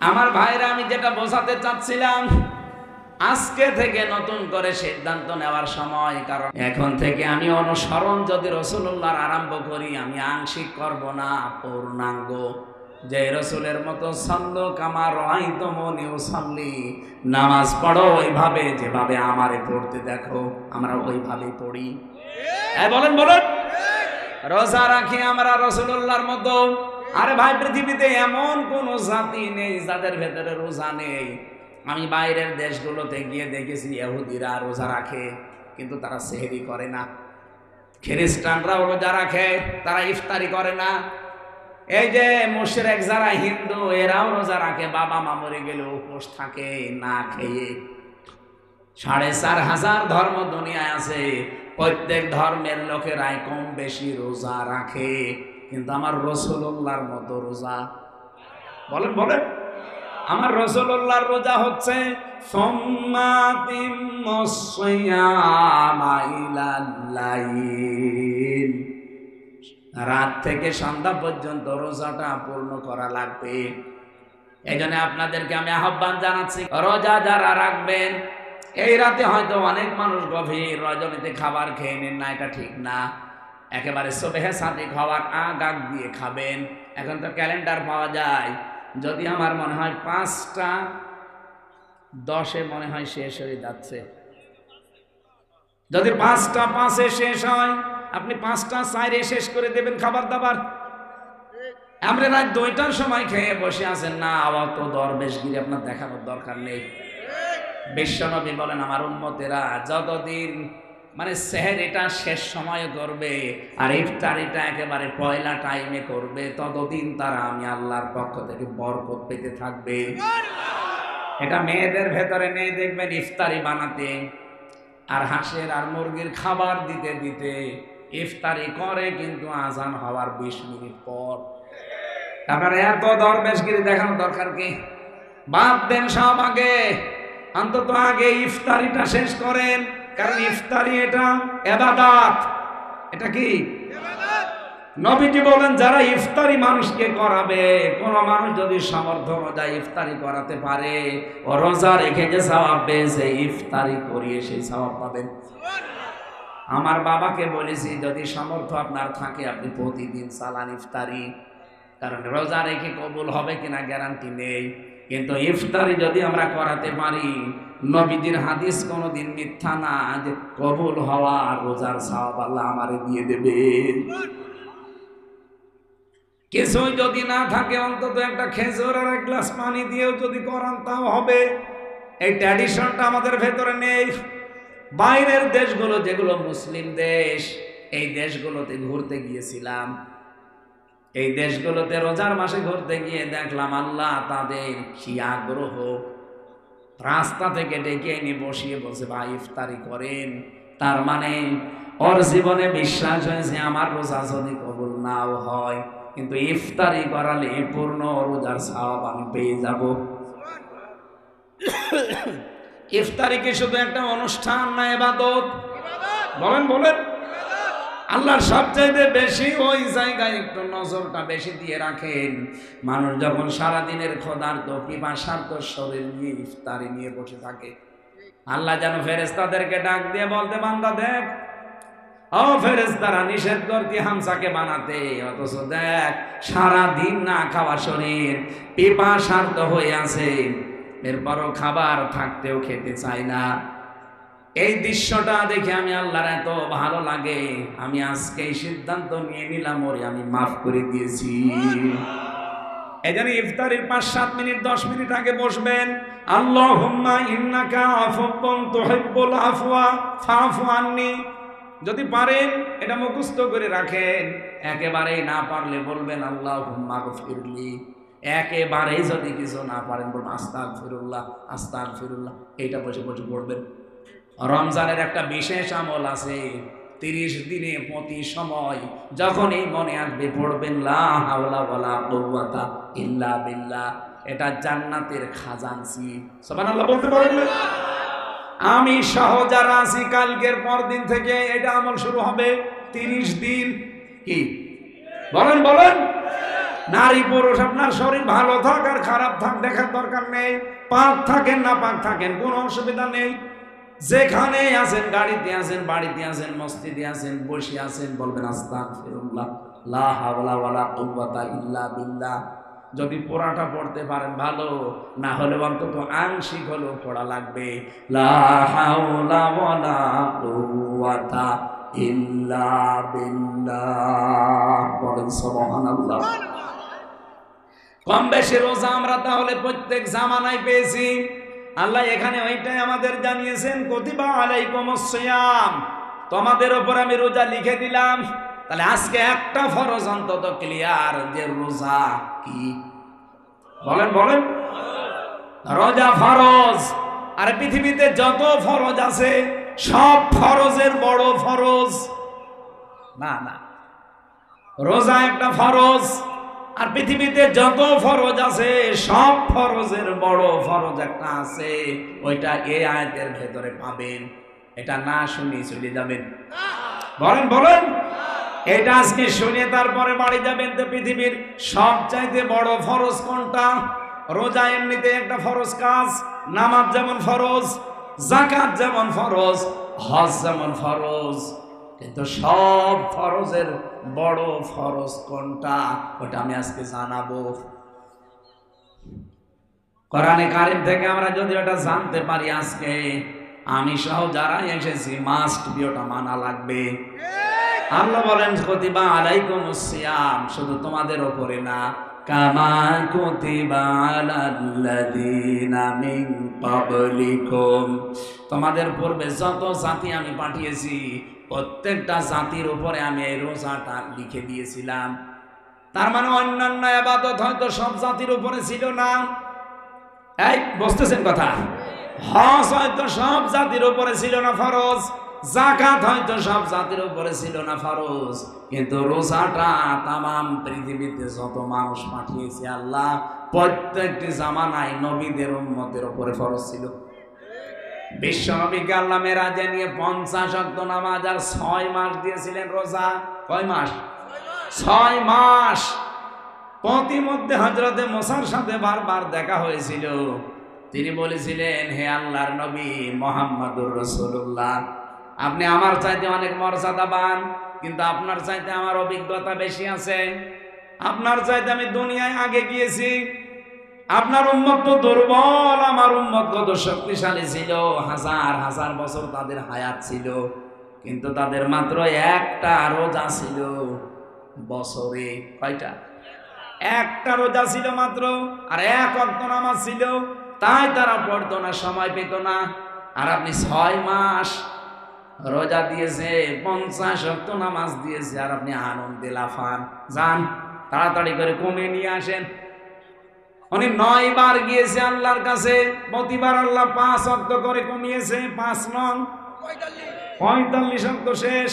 আমার ভাইরা, আমি যেটা বোঝাতে চাচ্ছিলাম, আজকে থেকে নতুন করে সিদ্ধান্ত নেওয়ার সময়। কারণ এখন থেকে আমি অনুসরণ যদি রাসূলুল্লাহর আরম্ভ করি, আমি আংশিক করব না, পূর্ণাঙ্গ। যে রাসূলের মতো সাল্লু কামা রাআইতুমুনি উসাল্লি, নামাজ পড়ো ওইভাবে যেভাবে আমারে পড়তে দেখো, আমরা ওইভাবেই পড়ি। বলেন বলেন। রোজা রাখি আমরা রাসূলুল্লাহর মতো। আরে ভাই, পৃথিবীতে এমন কোন জাতি নেই যাদের ভেতরে রোজা নেই। আমি বাইরের দেশগুলোতে গিয়ে দেখেছি ইহুদিরা রোজা রাখে, কিন্তু তারা সেহরি করে না। খ্রিস্টানরাও রোজা রাখে, তারা ইফতারি করে না। এই যে মুশরিক যারা হিন্দু, এরাও রোজা রাখে, বাবা মা মরে গেলে উপোস থাকে না খেয়ে। ৪,৫০০ ধর্ম দুনিয়ায় আছে, প্রত্যেক ধর্মের লোকেরাই কম বেশি রোজা রাখে, কিন্তু আমার রাসূলুল্লাহর মতো রোজা। বলেন বলেন। আমার রাসূলুল্লাহর রোজা হচ্ছে রাত থেকে সন্ধ্যা পর্যন্ত রোজাটা পূর্ণ করা লাগবে। এই জন্য আপনাদেরকে আমি আহ্বান জানাচ্ছি, রোজা যারা রাখবেন, এই রাতে হয়তো অনেক মানুষ গভীর রজনীতে খাবার খেয়ে নেন না, এটা ঠিক না। একেবারে সুবহে সাদিক হওয়ার আগ দিয়ে খাবেন। এখন তো ক্যালেন্ডার পাওয়া যায়, যদি আমার মনে হয় ৫টা ১০ মনে হয় শেষ হয়ে যাচ্ছে। যদি ৫টা ৫ শেষ হয়, আপনি ৫টা ৪ শেষ করে দেবেন খাবার দাবার। আমরা রাত ২টার সময় খেয়ে বসে আছেন না, আবার তো দরবেশগিরি আপনার দেখানোর দরকার নেই। বিশ্বনবী বলেন, আমার উম্মতেরা যতদিন সেহরিটা শেষ সময়ে করবে আর ইফতারিটা একেবারে পয়লা টাইমে করবে, ততদিন তারা আমি আল্লাহর পক্ষ থেকে বরকত পেতে থাকবে। এটা মেয়েদের ভেতরে নেই, দেখবেন ইফতারি বানাতে আর হাঁসের আর মুরগির খাবার দিতে দিতে ইফতারি করে, কিন্তু আজান হওয়ার ২০ মিনিট পর। আপনার এত দরবেশগিরি দেখানোর দরকার কি? বাদ দেন সব, আগে অন্তত আগে ইফতারিটা শেষ করেন। কারণ ইফতারি এটা ইবাদত। এটা কি ইবাদত? নবীজি বলেন, যারা ইফতারি মানুষকে করাবে, কোন মানুষ যদি সামর্থ্য অনুযায়ী ইফতারি করাতে পারে, ও রোজা রেখে যে সওয়াব পেয়েছে, ইফতারি করিয়ে সেই সওয়াব পাবেন। আমার বাবাকে বলেছি, যদি সামর্থ্য আপনার থাকে, আপনি প্রতিদিন চালান ইফতারি। কারণ রোজা রেখে কবুল হবে কিনা গ্যারান্টি নেই, কিন্তু ইফতারি যদি আমরা করাতে পারি, নবীজির হাদিস কোনোদিন মিথ্যা না, যে কবুল হওয়া আর রোজার সওয়াব আল্লাহ আমারে দিয়ে দেবে। কিছুই যদি না থাকে, অন্তত একটা খেজুর আর এক গ্লাস পানি দিয়েও যদি করান, তাও হবে। এই ট্র্যাডিশনটা আমাদের ভেতরে নেই। বাইরের দেশগুলো, যেগুলো মুসলিম দেশ, এই দেশগুলোতে ঘুরতে গিয়েছিলাম। এই দেশগুলোতে রোজার মাসে ঘুরতে গিয়ে দেখলাম, আল্লাহ তাদের কি আগ্রহ। রাস্তা থেকে ডেকে এনে বসিয়ে বলছে, ভাই ইফতারি করেন। তার মানে ওর জীবনে বিশ্বাস হয়েছে, আমার রোজা যদি কবুল নাও হয়, কিন্তু ইফতারি করালে পূর্ণ রোজার সওয়াব আমি পেয়ে যাব। ইফতারি কি শুধু একটা অনুষ্ঠান না, ইবাদত? বলেন বলেন। আল্লাহর সবচাইতে বেশি ওই জায়গায় একটু নজরটা বেশি দিয়ে রাখেন। মানুষ যখন সারাদিনের ক্ষুধার্ত পিপাসার্ত শরীর নিয়ে ইফতারি নিয়ে বসে থাকে, আল্লাহ যেন ফেরেশতাদেরকে ডাক দিয়ে বলতে, বান্দা দেখ, ও ফেরেশতারা নিষেধ করতি হামসাকে বানাতে, অথচ দেখ সারাদিন না খাওয়া শরীর পিপাসার্ত হয়ে আছে, এরপরও খাবার থাকতেও খেতে চায় না। এই দৃশ্যটা দেখে আমি আল্লাহর এত ভালো লাগে, আমি আজকে এই সিদ্ধান্ত নিয়ে নিলাম, ওরে আমি মাফ করে দিয়েছি। এই জন্য ইফতারির ৫-৭ মিনিট ১০ মিনিট আগে বসবেন, আল্লাহুম্মা ইন্নাকা আফুউন তুহিব্বুল আফওয়া ফাফু আন্নি। যদি পারেন এটা মুখস্থ করে রাখেন, একেবারেই না পারলে বলবেন আল্লাহুম্মা গফিরলি। একেবারেই যদি কিছু না পারেন, বলবেন আস্তাগফিরুল্লাহ আস্তাগফিরুল্লাহ। এইটা বসে বসে পড়বেন। রমজানের একটা বিশেষ আমল আছে, ৩০ দিনে প্রতি সময় যখনই মনে আসবে পড়বেন লা হাওলা ওয়ালা কুওয়াতা ইল্লা বিল্লাহ। এটা জান্নাতের খাজানচি। সুবহানাল্লাহ বলতে পারেন? আমি সহ যারা আছি, কালকের পর দিন থেকে এটা আমল শুরু হবে। ৩০ দিন কি বলেন বলেন? নারী পুরুষ আপনার শরীর ভালো থাক আর খারাপ থাক দেখার দরকার নেই, পাক থাকেন না পাক থাকেন কোনো অসুবিধা নেই। যেখানে আছেন, গাড়িতে আছেন, বাড়িতে আছেন, মসজিদে আছেন, বসে আছেন, বলবেন আস্তাগফিরুল্লাহ লা হাওলা ওয়ালা কুওয়াতা ইল্লা বিল্লাহ। যদি পোড়াটা পড়তে পারেন ভালো, না হলে অন্তত আংশিক হলেও পড়া লাগবে লা হাওলা ওয়ালা কুওয়াতা ইল্লা বিল্লাহ। বলেন সুবহানাল্লাহ। কম বেশি রোজা আমরা তাহলে প্রত্যেক জামানায় পেয়েছি। আল্লাহ এখানে ওইটাই আমাদের জানিয়েছেন, কুতিবা আলাইকুমুস সিয়াম, তোমাদের উপর আমি রোজা লিখে দিলাম। তাহলে আজকে একটা ফরজ অন্তত ক্লিয়ার, যে রোজা কি? বলেন বলেন। রোজা ফরজ। আর পৃথিবীতে যত ফরজ আছে সব ফরজের বড় ফরজ না, না, রোজা একটা ফরজ। আর পৃথিবীতে যত ফরজ আছে সব ফরজের বড় ফরজ একটা আছে, ওইটা এই আয়াতের ভেতরে পাবেন। এটা না শুনে চলে যাবেন। বলেন বলেন। এটা আজকে শুনে তারপরে বাড়ি যাবেন। তো পৃথিবীর সবচাইতে বড় ফরজ কোনটা? রোজা এমনিতে একটা ফরজ কাজ, নামাজ যেমন ফরজ, যাকাত যেমন ফরজ, হজ যেমন ফরজ, কিন্তু সব ফরজের বড় ফরজ কোনটা ওটা আমি আজকে জানাবো। কোরআনে কারিম থেকে আমরা যদি ওটা জানতে পারি, আজকে আমি সহ যারা এসেছি মাস্ট বি ওটা মানা লাগবে। আল্লাহ বলেন কুতিবা আলাইকুমুস সিয়াম, শুধু তোমাদের উপরে না, কামা কুতিবা আলাল্লাযিনা মিন ক্বাবলিকুম, তোমাদের পূর্বে যত জাতি আমি পাঠিয়েছি প্রত্যেকটা জাতির উপরে আমি এই রোজাটা লিখে দিয়েছিলাম। তার মানে অন্যান্য ইবাদত হয়তো সব জাতির উপরে ছিল না। এই বুঝতেছেন কথা? হজ হয়তো সব জাতির উপরে ছিল না ফরজ, যাকাত হয়তো সব জাতির উপরে ছিল না ফরজ, কিন্তু রোজাটা তামাম পৃথিবীতে যত মানুষ পাঠিয়েছে আল্লাহ প্রত্যেকটি জামানায় নবীদের উম্মতের উপরে ফরজ ছিল। বিশ্ব নবীকে আল্লাহ মেরাজে নিয়ে 50 ওয়াক্ত নামাজ আর 6 মাস দিয়েছিলেন রোজা। কয় মাস? 6 মাস। প্রতিমধ্যে হযরতে মুসার সাথে বারবার দেখা হয়েছিল। তিনি বলেছিলেন, হে আল্লাহর নবী মুহাম্মদুর রাসূলুল্লাহ, আপনি আমার চাইতে অনেক মর্যাদাবান, কিন্তু আপনার চাইতে আমার অভিজ্ঞতা বেশি আছে, আপনার চাইতে আমি দুনিয়ায় আগে গিয়েছি। আপনার উম্মত তো দুর্বল, আমার উম্মত কত শক্তিশালী ছিল, হাজার হাজার বছর তাদের হায়াত ছিল, কিন্তু তাদের মাত্র একটা রোজা ছিল বছরে। কয়টা? একটা রোজা ছিল মাত্র, আর 1 ওয়াক্ত নামাজ ছিল, তাই তারা পড়তো না, সময় পেত না। আর আপনি 6 মাস রোজা দিয়েছে, 50 ওয়াক্ত নামাজ দিয়েছে, আর আপনি আনন্দে লাফান। যান তাড়াতাড়ি করে কমিয়ে নিয়ে আসেন। উনি 9 বার গিয়েছে আল্লাহর কাছে, প্রতিবার আল্লাহ 5 ওয়াক্ত করে কমিয়েছে। 5 নং 45 ওয়াক্ত শেষ।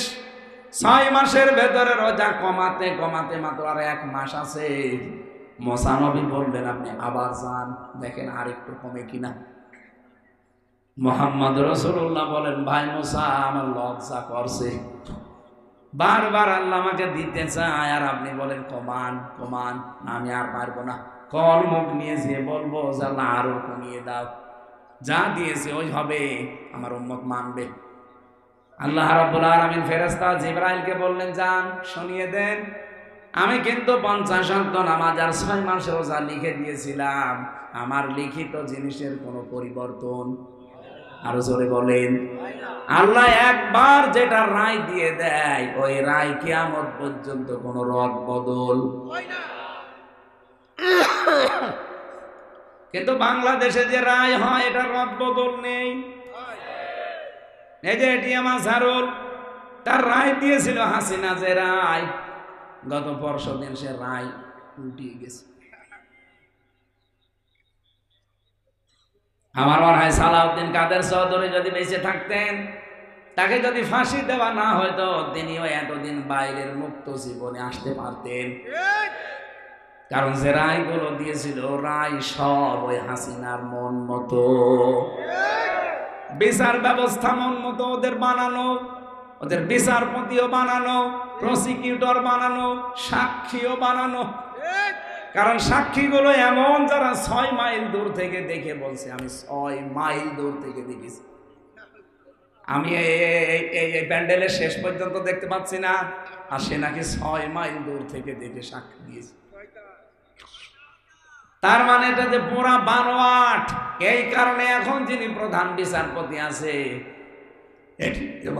6 মাসের ভেতরে রোজা কমাতে কমাতে মাত্র আর 1 মাস আছে। মুসা নবী বললেন, আপনি আবার যান, দেখেন আর একটু কমে কিনা। মুহাম্মদ রাসূলুল্লাহ বলেন, ভাই মুসা আমার লজ্জা করছে, বারবার আল্লাহ আমাকে দিতে চায়, আর আপনি বলেন কমান কমান। না, আমি আর পারবো না। কোন মুখ নিয়ে যে বলবো যে আল্লাহ আরো কমিয়ে দাও, যা দিয়েছে ওই হবে, আমার উম্মত মানবে। আল্লাহ রাব্বুল আলামিন ফেরেশতা জিবরাইলকে বললেন, যান শুনিয়ে দেন, আমি কিন্তু 50 ওয়াক্ত নামাজ আর 6 মাস রোজা লিখে দিয়েছিলাম, আমার লিখিত জিনিসের কোনো পরিবর্তন। আরো জোরে বলেন। আল্লাহ একবার যেটা রায় দিয়ে দেয়, ওই রায় কিয়ামত পর্যন্ত কোনো রদ বদল হয় না। কিন্তু বাংলাদেশে যে রায় হয় এটা রদ বদল নেই। এই যে এটিএম আজহারুল, তার রায় দিয়েছিল হাসিনা, যে রায় গত পরশুদিন সে রায় উল্টিয়ে গেছে। আমার মনে হয় সালাউদ্দিন কাদের চৌধুরী যদি বেঁচে থাকতেন, তাকে যদি ফাঁসি দেওয়া না হয়তো তিনিও এতদিন বাইরের মুক্ত জীবনে আসতে পারতেন। কারণ যে রায়গুলো দিয়েছিল রায় সব ওই হাসিনার মন মতো, বিচার ব্যবস্থা মন মতো ওদের বানানো, ওদের বিচারপতিও বানানো, প্রসিকিউটর বানানো, সাক্ষীও বানানো। কারণ সাক্ষীগুলো এমন যারা 6 মাইল দূর থেকে দেখে বলছে আমি 6 মাইল দূর থেকে দেখেছি, আমি এই প্যান্ডেলের শেষ পর্যন্ত দেখতে পাচ্ছি না, আর সে নাকি 6 মাইল দূর থেকে দেখে সাক্ষী দিয়েছে। তার মানে এটা যে পুরা বানোয়াট। এই কারণে এখন যিনি প্রধান বিচারপতি আছে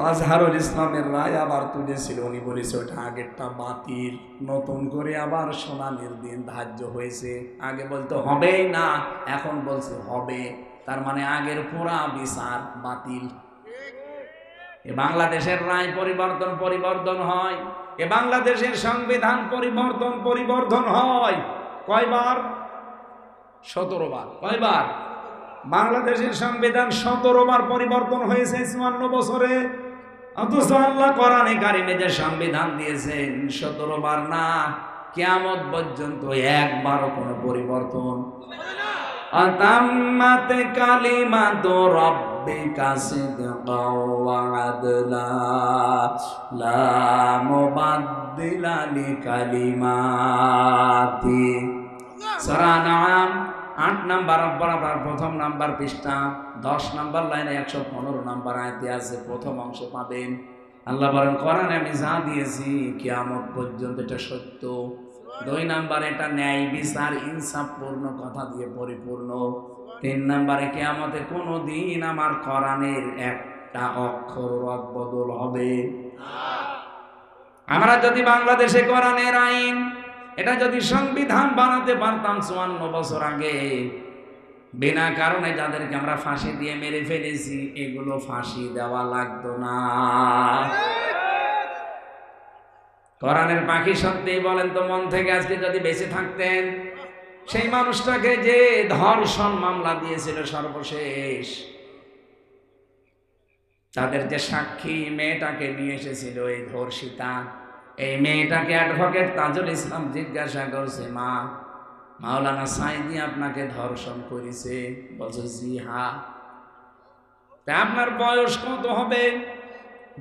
আজহারুল ইসলামের রায় আবার তুলেছিল, উনি বলেছে ওটা আগেরটা বাতিল, নতুন করে আবার শুনানির দিন ধার্য হয়েছে। আগে বলতো হবেই না, এখন বলছে হবে। তার মানে আগের পুরা বিচার বাতিল। এ বাংলাদেশের রায় পরিবর্তন হয়, এ বাংলাদেশের সংবিধান পরিবর্তন হয় কয়বার? 17 বার। কয়বার? বাংলাদেশের সংবিধান 17 বার পরিবর্তন হয়েছে 54 বছরে। অথচ আল্লাহ কোরআনে কারিমে যে সংবিধান দিয়েছেন 17 বার না, কিয়ামত পর্যন্ত একবারও কোনো পরিবর্তন। আতাম্মাত কালিমাতু রাব্বিকা সিদকাও ওয়া আদলা লা মুবাদদিলা লিকালিমাতি। সূরা নাম 8 নাম্বার বরাবর প্রথম নাম্বার পৃষ্ঠা 10 নাম্বার লাইনে 115 নাম্বার আয়াতে আছে, প্রথম অংশ পাবেন। আল্লাহ বলেন কোরআনে আমি যা দিয়েছি কিয়ামত পর্যন্ত এটা সত্য। 2 নাম্বারে এটা ন্যায় বিচার ইনসাফপূর্ণ কথা দিয়ে পরিপূর্ণ। 3 নাম্বারে কিয়ামতে কোনো দিন আমার কোরআনের একটা অক্ষর রদবদল হবে না। আমরা যদি বাংলাদেশে কোরআনের আইন, এটা যদি সংবিধান বানাতে পারতাম 54 বছর আগে, বিনা কারণে যাদেরকে আমরা ফাঁসি দিয়ে মেরে ফেলেছি এগুলো ফাঁসি দেওয়া লাগতো না। কোরআনের পাখি সত্যি বলেন তো, মন থেকে আজকে যদি বেঁচে থাকতেন, সেই মানুষটাকে যে ধর্ষণ মামলা দিয়েছিল সর্বশেষ, তাদের যে সাক্ষী মেয়েটাকে নিয়ে এসেছিল এই ধর্ষিতা, এই মেয়েটাকে অ্যাডভোকেট তাজুল ইসলাম জিজ্ঞাসা করছে, মা মাওলানা সাইদি আপনাকে ধর্ষণ করেছে? বলছে জি হ্যাঁ। তা আপনার বয়স কত হবে,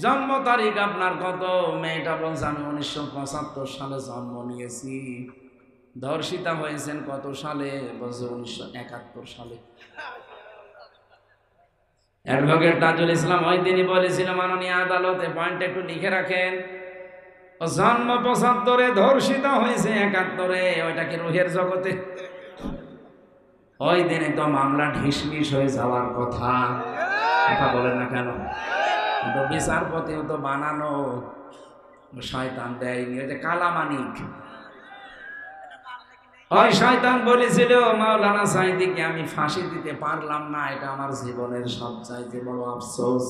জন্ম তারিখ আপনার কত? মেয়েটা বলছে আমি 1975 সালে জন্ম নিয়েছি। ধর্ষিতা হয়েছেন কত সালে? বলছে 1971 সালে। অ্যাডভোকেট তাজুল ইসলাম ওই দিনই বলেছিল মাননীয় আদালতে, পয়েন্ট একটু লিখে রাখেন, জন্ম 75-এ, ধর্ষিতা হয়েছে 71-এ, ওইটা কি রুহের জগতে? ওই দিনে তো মামলা ঢিসমিস হয়ে যাওয়ার কথা বলেন না কেন? কিন্তু বিচারপতিও তো বানানো শয়তান দেয়নি, ওই যে কালামানিক, ওই শয়তান বলেছিল মাওলানা সাইদিকে আমি ফাঁসি দিতে পারলাম না, এটা আমার জীবনের সবচাইতে বড় আফসোস।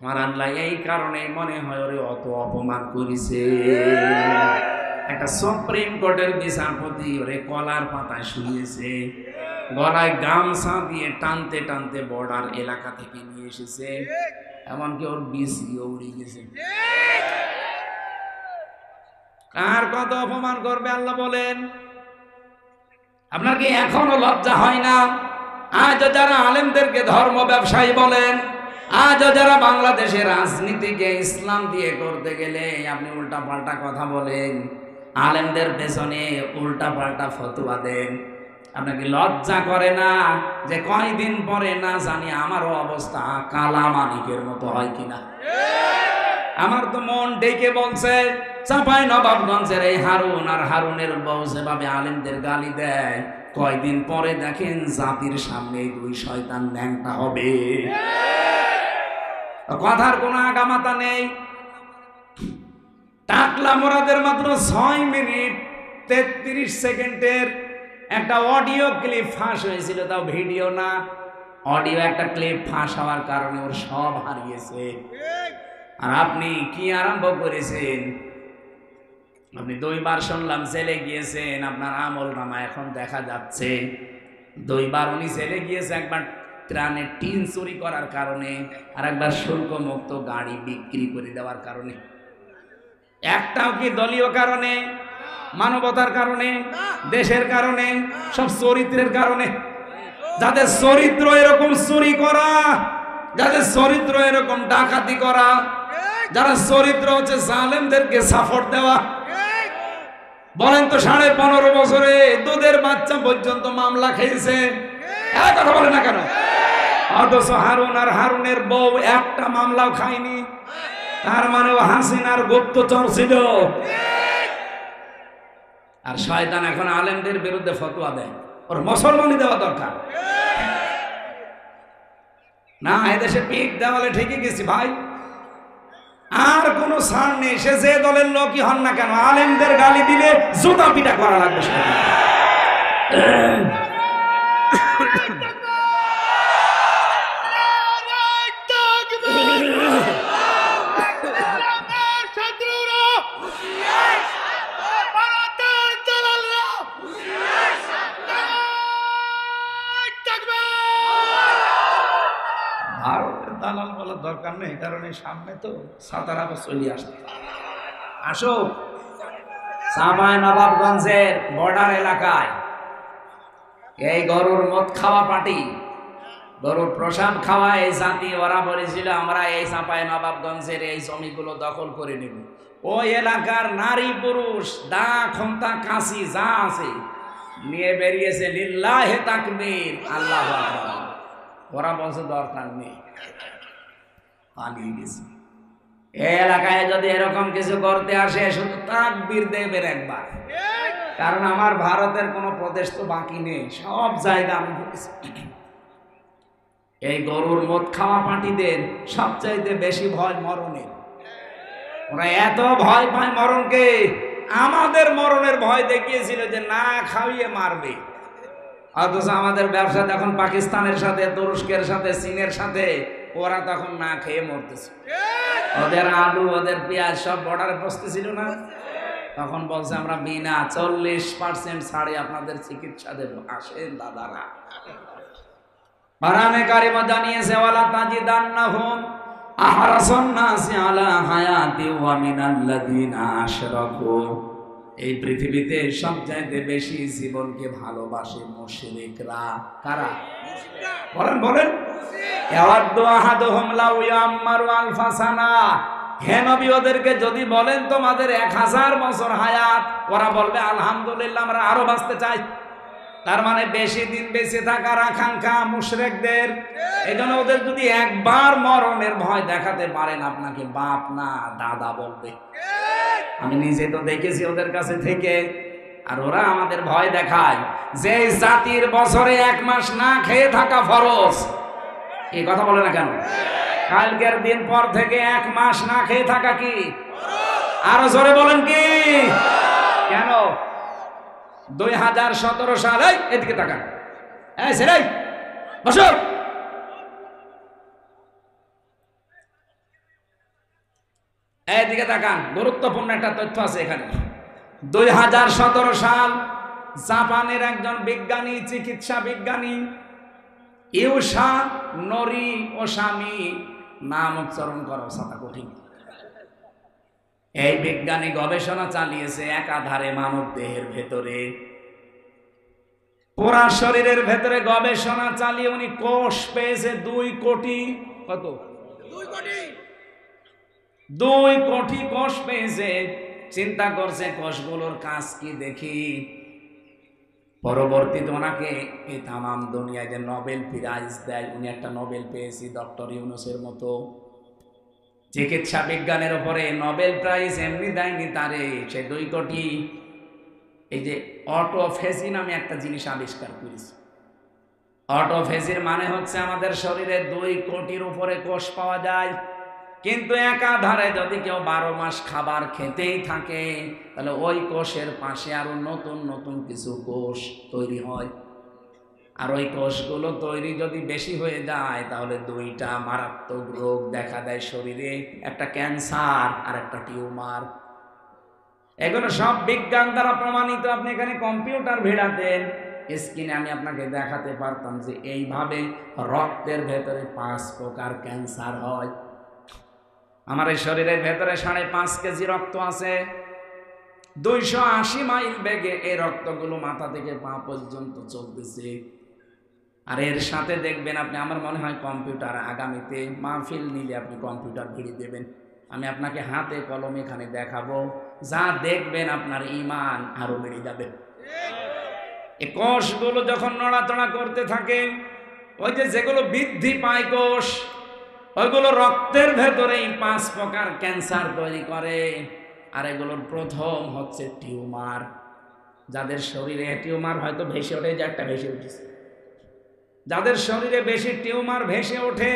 আমার আল্লাহ এই কারণে মনে হয় ওরে অত অপমান করেছে। একটা সুপ্রিম কোর্টের বিচারপতি ওরে কলার পাতায় শুয়েছে, গলায় গামছা দিয়ে টানতে টানতে বর্ডার এলাকা থেকে নিয়ে এসেছে, এমনকি ওর বিসিও উড়ে গেছে। কার কত অপমান করবে আল্লাহ বলেন? আপনার কি এখনো লজ্জা হয় না? আজও যারা আলেমদেরকে ধর্ম ব্যবসায়ী বলেন, আজও যারা বাংলাদেশের রাজনীতিকে ইসলাম দিয়ে করতে গেলে আপনি উল্টা পাল্টা কথা বলেন, আলেমদের পেছনে উল্টা পাল্টা ফতোয়া দেন, আপনাকে লজ্জা করে না যে কয়দিন পরে না জানি আমারও অবস্থা কালামানিকের মতো হয় কিনা? আমার তো মন ডেকে বলছে, চাঁপাই নবাবগঞ্জের এই হারুন আর হারুনের বউ যেভাবে আলেমদের গালি দেয়, কয়দিন পরে দেখেন জাতির সামনে এই 2 শয়তান ন্যাংটা হবে। কথার কোনো আগামাতা নেই। টাকলা মোরাদের মাত্র 6 মিনিট 33 সেকেন্ডের একটা অডিও ক্লিপ ফাঁস হয়েছিল, তাও ভিডিও না, অডিও একটা ক্লিপ ফাঁস হওয়ার কারণে ওর সব হারিয়েছে। আর আপনি কি আরম্ভ করেছেন? আপনি 2 বার শুনলাম জেলে গিয়েছেন, আপনার আমল নামা এখন দেখা যাচ্ছে 2 বার উনি জেলে গিয়েছে, একবার ত্রাণের টিন চুরি করার কারণে, আর একবার শুল্ক মুক্ত গাড়ি বিক্রি করে দেওয়ার কারণে। একটাও কি দলীয় কারণে, মানবতার কারণে, দেশের কারণে? সব চরিত্রের কারণে। যাদের চরিত্র এরকম চুরি করা, যাদের চরিত্র এরকম ডাকাতি করা, যারা চরিত্র হচ্ছে জালেমদেরকে সাপোর্ট দেওয়া, বলেন তো 15.5 বছরে দুধের বাচ্চা পর্যন্ত মামলা খেয়েছে, কথা বলে না কেন? অথচ হারুন আর হারুনের বউ একটা মামলাও খায়নি। তার মানে ও হাসিনার গুপ্তচর ছিল। আর শয়তান এখন আলেমদের বিরুদ্ধে ফতোয়া দেয়, ওর মুসলমানই দেওয়া দরকার না। এদেশে পিঠ দেওয়ালে ঠিকই গেছি ভাই, আর কোনো ছাড় নেই। সে যে দলের লোকই হন না কেন, আলেমদের গালি দিলে জুতা পিটা করা লাগবে। ভারতের দালাল বলার দরকার নেই, কারণ এই সামনে তো সাতার আবার চলে আসবে। আসো চাঁপাইনবাবগঞ্জের বর্ডার এলাকায় এই গরুর মদ খাওয়া পার্টি, গরুর প্রসাদ খাওয়া এই জাতি, ওরা বলেছিল আমরা এই চাঁপাইনবাবগঞ্জের এই জমিগুলো দখল করে নেব। ওই এলাকার নারী পুরুষ দা খন্তা কাশি যা আছে নিয়ে বেরিয়েছে লিল্লাহে তাকবীর, আল্লাহু আকবার। ওরা বলছে দরকার নেই, পালিয়ে গেছে। এই এলাকায় যদি এরকম কিছু করতে আসে শুধু তাকবীর দেবেন একবার, কারণ আমার ভারতের কোনো প্রদেশ তো বাকি নেই, সব জায়গা আমি ঘুরেছি। এই গরুর মদ খাওয়া পার্টিদের সবচাইতে বেশি ভয় মরণের। ওরা এত ভয় পায় মরণকে, আমাদের মরণের ভয় দেখিয়েছিল যে না খাইয়ে মারবে। অথচ আমাদের ব্যবসা তখন পাকিস্তানের সাথে, তুরস্কের সাথে, চীনের সাথে, ওরা তখন না খেয়ে মরতেছে। ওদের আলু, ওদের পেঁয়াজ সব বর্ডারে বসতেছিল না, তখন বলছে আমরা বিনা 40% ছাড়ে আপনাদের চিকিৎসা দেব, আসেন দাদারা। কোরআনে কারিমে জানিয়েছে ওয়ালা তাজিদান্নাহুম আহরাসান নাসি আলা হায়াতি ওয়া মিনাল্লাযিনা আশরাকু। এই পৃথিবীতে সবচাইতে বেশি জীবনকে ভালোবাসে মুশরিকরা। কারা? বলেন বলেন। ইয়াওয়াদু আহাদুহুম লাউ ইয়াম্মারু আলফা সানা। হে নবী, ওদেরকে যদি বলেন তোমাদের 1000 বছর হায়াত, ওরা বলবে আলহামদুলিল্লাহ আমরা আরো বাঁচতে চাই। তার মানে বেশি দিন বেঁচে থাকার আকাঙ্ক্ষা মুশরিকদের। এজন্য ওদের যদি একবার মরণের ভয় দেখাতে পারেন, আপনাকে বাপ না দাদা বলবে। আমি নিজে তো দেখেছি ওদের কাছে থেকে। আর ওরা আমাদের ভয় দেখায় যে জাতির বছরে 1 মাস না খেয়ে থাকা ফরজ। এই কথা বলে না কেন? কালকের দিন পর থেকে 1 মাস না খেয়ে থাকা কি? আরো জোরে বলেন কি? কেন? 2017 সাল, এদিকে তাকান, এই ছেলে বসো, এদিকে তাকান, গুরুত্বপূর্ণ একটা তথ্য আছে এখানে। 2017 সাল জাপানের একজন বিজ্ঞানী, চিকিৎসা বিজ্ঞানী ইউসা নরি ওসামি, নাম উচ্চারণ করা সাথে কঠিন। এই বিজ্ঞানী গবেষণা চালিয়েছে একাধারে মানব দেহের ভেতরে, পুরা শরীরের ভেতরে গবেষণা চালিয়ে উনি কোষ পেয়েছে 2 কোটি। কত? 2 কোটি কোষ পেয়েছে। চিন্তা করছে কোষগুলোর কাজ কি দেখি। পরবর্তীতে ওনাকে এই তামাম দুনিয়ায় যে নোবেল প্রাইজ দেয়, উনি একটা নোবেল পেয়েছি, ডক্টর ইউনূসের মতো। চিকিৎসা বিজ্ঞানের উপরে নোবেল প্রাইজ এমনি দেয়নি তারে, সে 2 কোটি। এই যে অটোফেজি নামে একটা জিনিস আবিষ্কার করেছে। অটোফেজির মানে হচ্ছে আমাদের শরীরে 2 কোটির উপরে কোষ পাওয়া যায়, কিন্তু একাধারে যদি কেউ 12 মাস খাবার খেতেই থাকে, তাহলে ওই কোষের পাশে আরো নতুন নতুন কিছু কোষ তৈরি হয়। আর ওই কোষগুলো তৈরি যদি বেশি হয়ে যায়, তাহলে 2টা মারাত্মক রোগ দেখা দেয় শরীরে, একটা ক্যান্সার আর একটা টিউমার। এগুলো সব বিজ্ঞান দ্বারা প্রমাণিত। আপনি এখানে কম্পিউটার ভিড়াতেন, স্ক্রিনে আমি আপনাকে দেখাতে পারতাম যে এইভাবে রক্তের ভেতরে 5 প্রকার ক্যান্সার হয়। আমার এই শরীরের ভেতরে 5.5 কেজি রক্ত আছে। 280 মাইল বেগে এই রক্তগুলো মাথা থেকে পা পর্যন্ত চলতেছে। আর এর সাথে দেখবেন আপনি, আমার মনে হয় কম্পিউটার, আগামীতে মাহফিল নিলে আপনি কম্পিউটার ভিড়িয়ে দেবেন। আমি আপনাকে হাতে কলমে এখানে দেখাবো যা দেখবেন আপনার ঈমান আরো বেড়ে যাবে। এই কোষগুলো যখন নড়াচড়া করতে থাকে, ওই যেগুলো বৃদ্ধি পায় কোষ, ওইগুলো রক্তের ভেতরেই 5 প্রকার ক্যান্সার তৈরি করে। আর এগুলোর প্রথম হচ্ছে টিউমার। যাদের শরীরে টিউমার হয়তো ভেসে ওঠে, যে একটা ভেসে উঠেছে, যাদের শরীরে বেশি টিউমার ভেসে ওঠে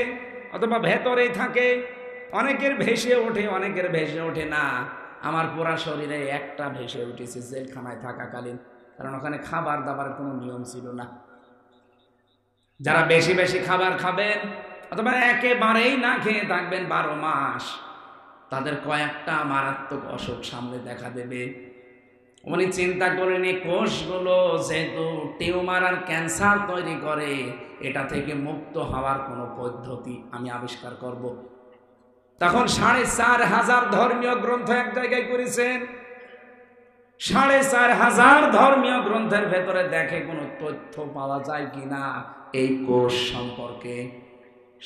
অথবা ভেতরেই থাকে, অনেকের ভেসে ওঠে, অনেকের ভেসে ওঠে না। আমার পুরা শরীরে একটা ভেসে উঠেছে জেলখানায় থাকাকালীন, কারণ ওখানে খাবার দাবার কোনো নিয়ম ছিল না। যারা বেশি বেশি খাবার খাবেন অথবা একেবারেই না খেয়ে থাকবেন 12 মাস, তাদের কয়েকটা মারাত্মক অসুখ সামনে দেখা দেবে। উনি চিন্তা করেন এই কোষগুলো যেহেতু টিউমার আর ক্যান্সার তৈরি করে, এটা থেকে মুক্ত হওয়ার কোনো পদ্ধতি আমি আবিষ্কার করব। তখন 4500 ধর্মীয় গ্রন্থ এক জায়গায় করেছেন। 4500 ধর্মীয় গ্রন্থের ভেতরে দেখে কোনো তথ্য পাওয়া যায় কিনা এই কোষ সম্পর্কে।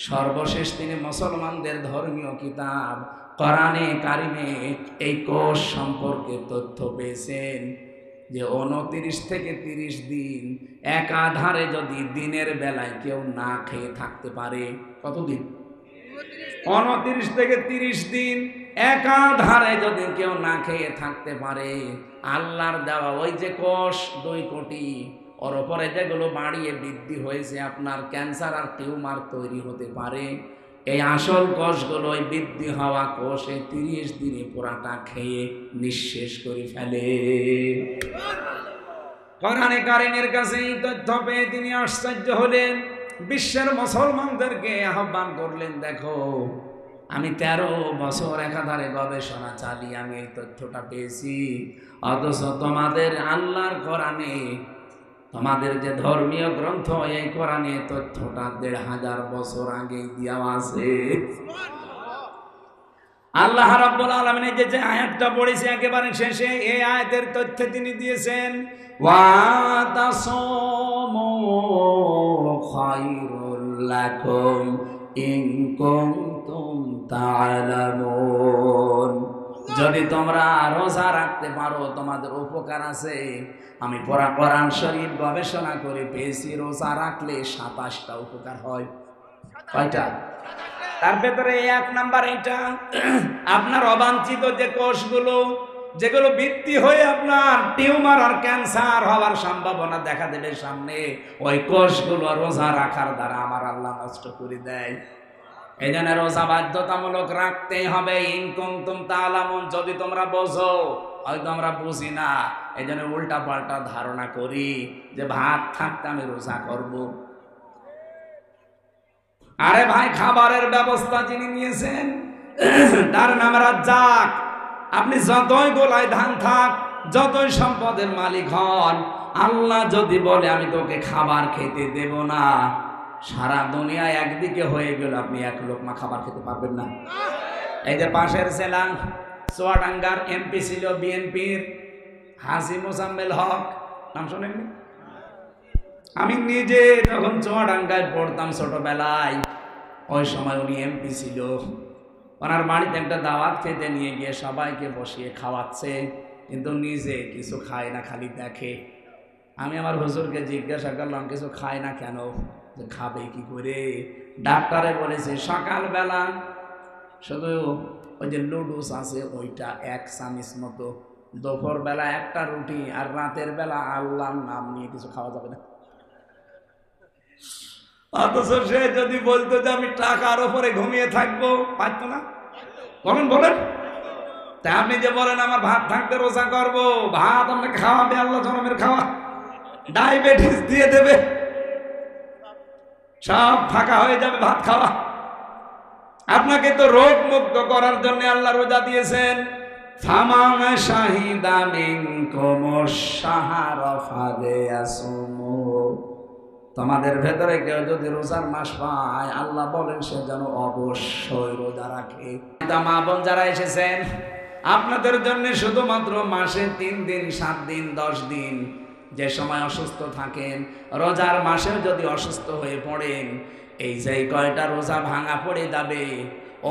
সর্বশেষ তিনি মুসলমানদের ধর্মীয় কিতাব কোরআনে কারিমে এই কোষ সম্পর্কে তথ্য পেয়েছেন যে 29 থেকে 30 দিন একাধারে যদি দিনের বেলায় কেউ না খেয়ে থাকতে পারে, কতদিন? 29 থেকে 30 দিন একাধারে যদি কেউ না খেয়ে থাকতে পারে, আল্লাহর দেওয়া ওই যে কোষ 2 কোটি, ওর ওপরে যেগুলো বাড়িয়ে বৃদ্ধি হয়েছে আপনার ক্যান্সার আর টিউমার তৈরি হতে পারে, এই আসল কোষগুলো ওই বৃদ্ধি হওয়া কোষে 30 দিনে পুরাটা খেয়ে নিঃশেষ করে ফেলে। কোরআনে কারিমের কাছে এই তথ্য পেয়ে তিনি আশ্চর্য হলেন। বিশ্বের মুসলমানদেরকে আহ্বান করলেন, দেখো আমি 13 বছর একাধারে গবেষণা চালিয়ে আমি এই তথ্যটা পেয়েছি, অথচ তোমাদের আল্লাহর কোরআনে, তোমাদের যে ধর্মীয় গ্রন্থ এই কোরআনে তথ্যটা 1500 বছর আগে দেওয়া আছে। আল্লাহ রাব্বুল আলামিন যে আয়াতটা পড়েছে একেবারে শেষে, এই আয়াতের তথ্য তিনি দিয়েছেন, ওয়া তাসামু খায়রুল লাকুম ইন কুনতুম তা'লামুন। যদি তোমরা রোজা রাখতে পারো তোমাদের উপকার আছে। আমি পড়া কোরআন শরীফ গবেষণা করে পেয়েছি, রোজা রাখলে 27টা উপকার হয়। কয়টা? তার ভেতরে 1 নাম্বার এটা, আপনার অবাঞ্ছিত যে কোষগুলো যেগুলো বৃদ্ধি হয়ে আপনার টিউমার আর ক্যান্সার হওয়ার সম্ভাবনা দেখা দেবে সামনে, ওই কোষগুলো রোজা রাখার দ্বারা আমার আল্লাহ নষ্ট করে দেয়। এই জন্য রোজা বাধ্যতামূলক রাখতেই হবে। ইন কুনতুম তা'লামুন, যদি তোমরা বোঝো, হয়তো আমরা বুঝি না, এই জন্য উল্টা পাল্টা ধারণা করি যে ভাত থাকতে আমি রোজা করব। আরে ভাই, খাবারের ব্যবস্থা যিনি নিয়েছেন তার নাম রাজ্জাক। আপনি যতই গোলায় ধান থাক, যতই সম্পদের মালিক হন, আল্লাহ যদি বলে আমি তোকে খাবার খেতে দেব না, সারা দুনিয়া একদিকে হয়ে গেল, আপনি 1 লোকমা খাবার খেতে পারবেন না। এই যে পাশের জেলা চুয়াডাঙ্গার এমপি ছিল বিএনপির হাজী মোজাম্মেল হক, নাম শোনেননি? আমি নিজে যখন চুয়াডাঙ্গায় পড়তাম ছোটবেলায়, ওই সময় উনি এমপি ছিল। ওনার বাড়িতে একটা দাওয়াত খেতে নিয়ে গিয়ে সবাইকে বসিয়ে খাওয়াচ্ছে, কিন্তু নিজে কিছু খায় না, খালি দেখে। আমি আমার হুজুরকে জিজ্ঞাসা করলাম কিছু খায় না কেন, যে খাবে কি করে? ডাক্তারে বলেছে সকালবেলা শুধু ওই যে লুডুস আছে ওইটা 1 চামচ মতো, দুপুর বেলা একটা রুটি, আর রাতের বেলা আল্লাহর নাম নিয়ে কিছু খাওয়া যাবে না। অথচ সে যদি বলতো যে আমি টাকার উপরে ঘুমিয়ে থাকবো, পারতো না? বলেন তা আপনি যে বলেন আমার ভাত থাকতে রোজা করবো, ভাত আপনাকে খাওয়াবে আল্লাহ জনমের খাওয়া, ডায়াবেটিস দিয়ে দেবে, সব ফাঁকা হয়ে যাবে ভাত খাওয়া। আপনাকে তো রোগ মুক্ত করার জন্য আল্লাহ রোজা দিয়েছেন। ফামান শাহিদা মিনকুমুশ শাহরা ফালিয়াসুমু, তোমাদের ভেতরে কেউ যদি রোজার মাস পায়, আল্লাহ বলেন সে যেন অবশ্যই রোজা রাখে। মা বোন যারা এসেছেন, আপনাদের জন্য শুধুমাত্র মাসে 3 দিন, 7 দিন, 10 দিন যে সময় অসুস্থ থাকেন, রোজার মাসেও যদি অসুস্থ হয়ে পড়েন, এই যে কয়টা রোজা ভাঙা পড়ে যাবে,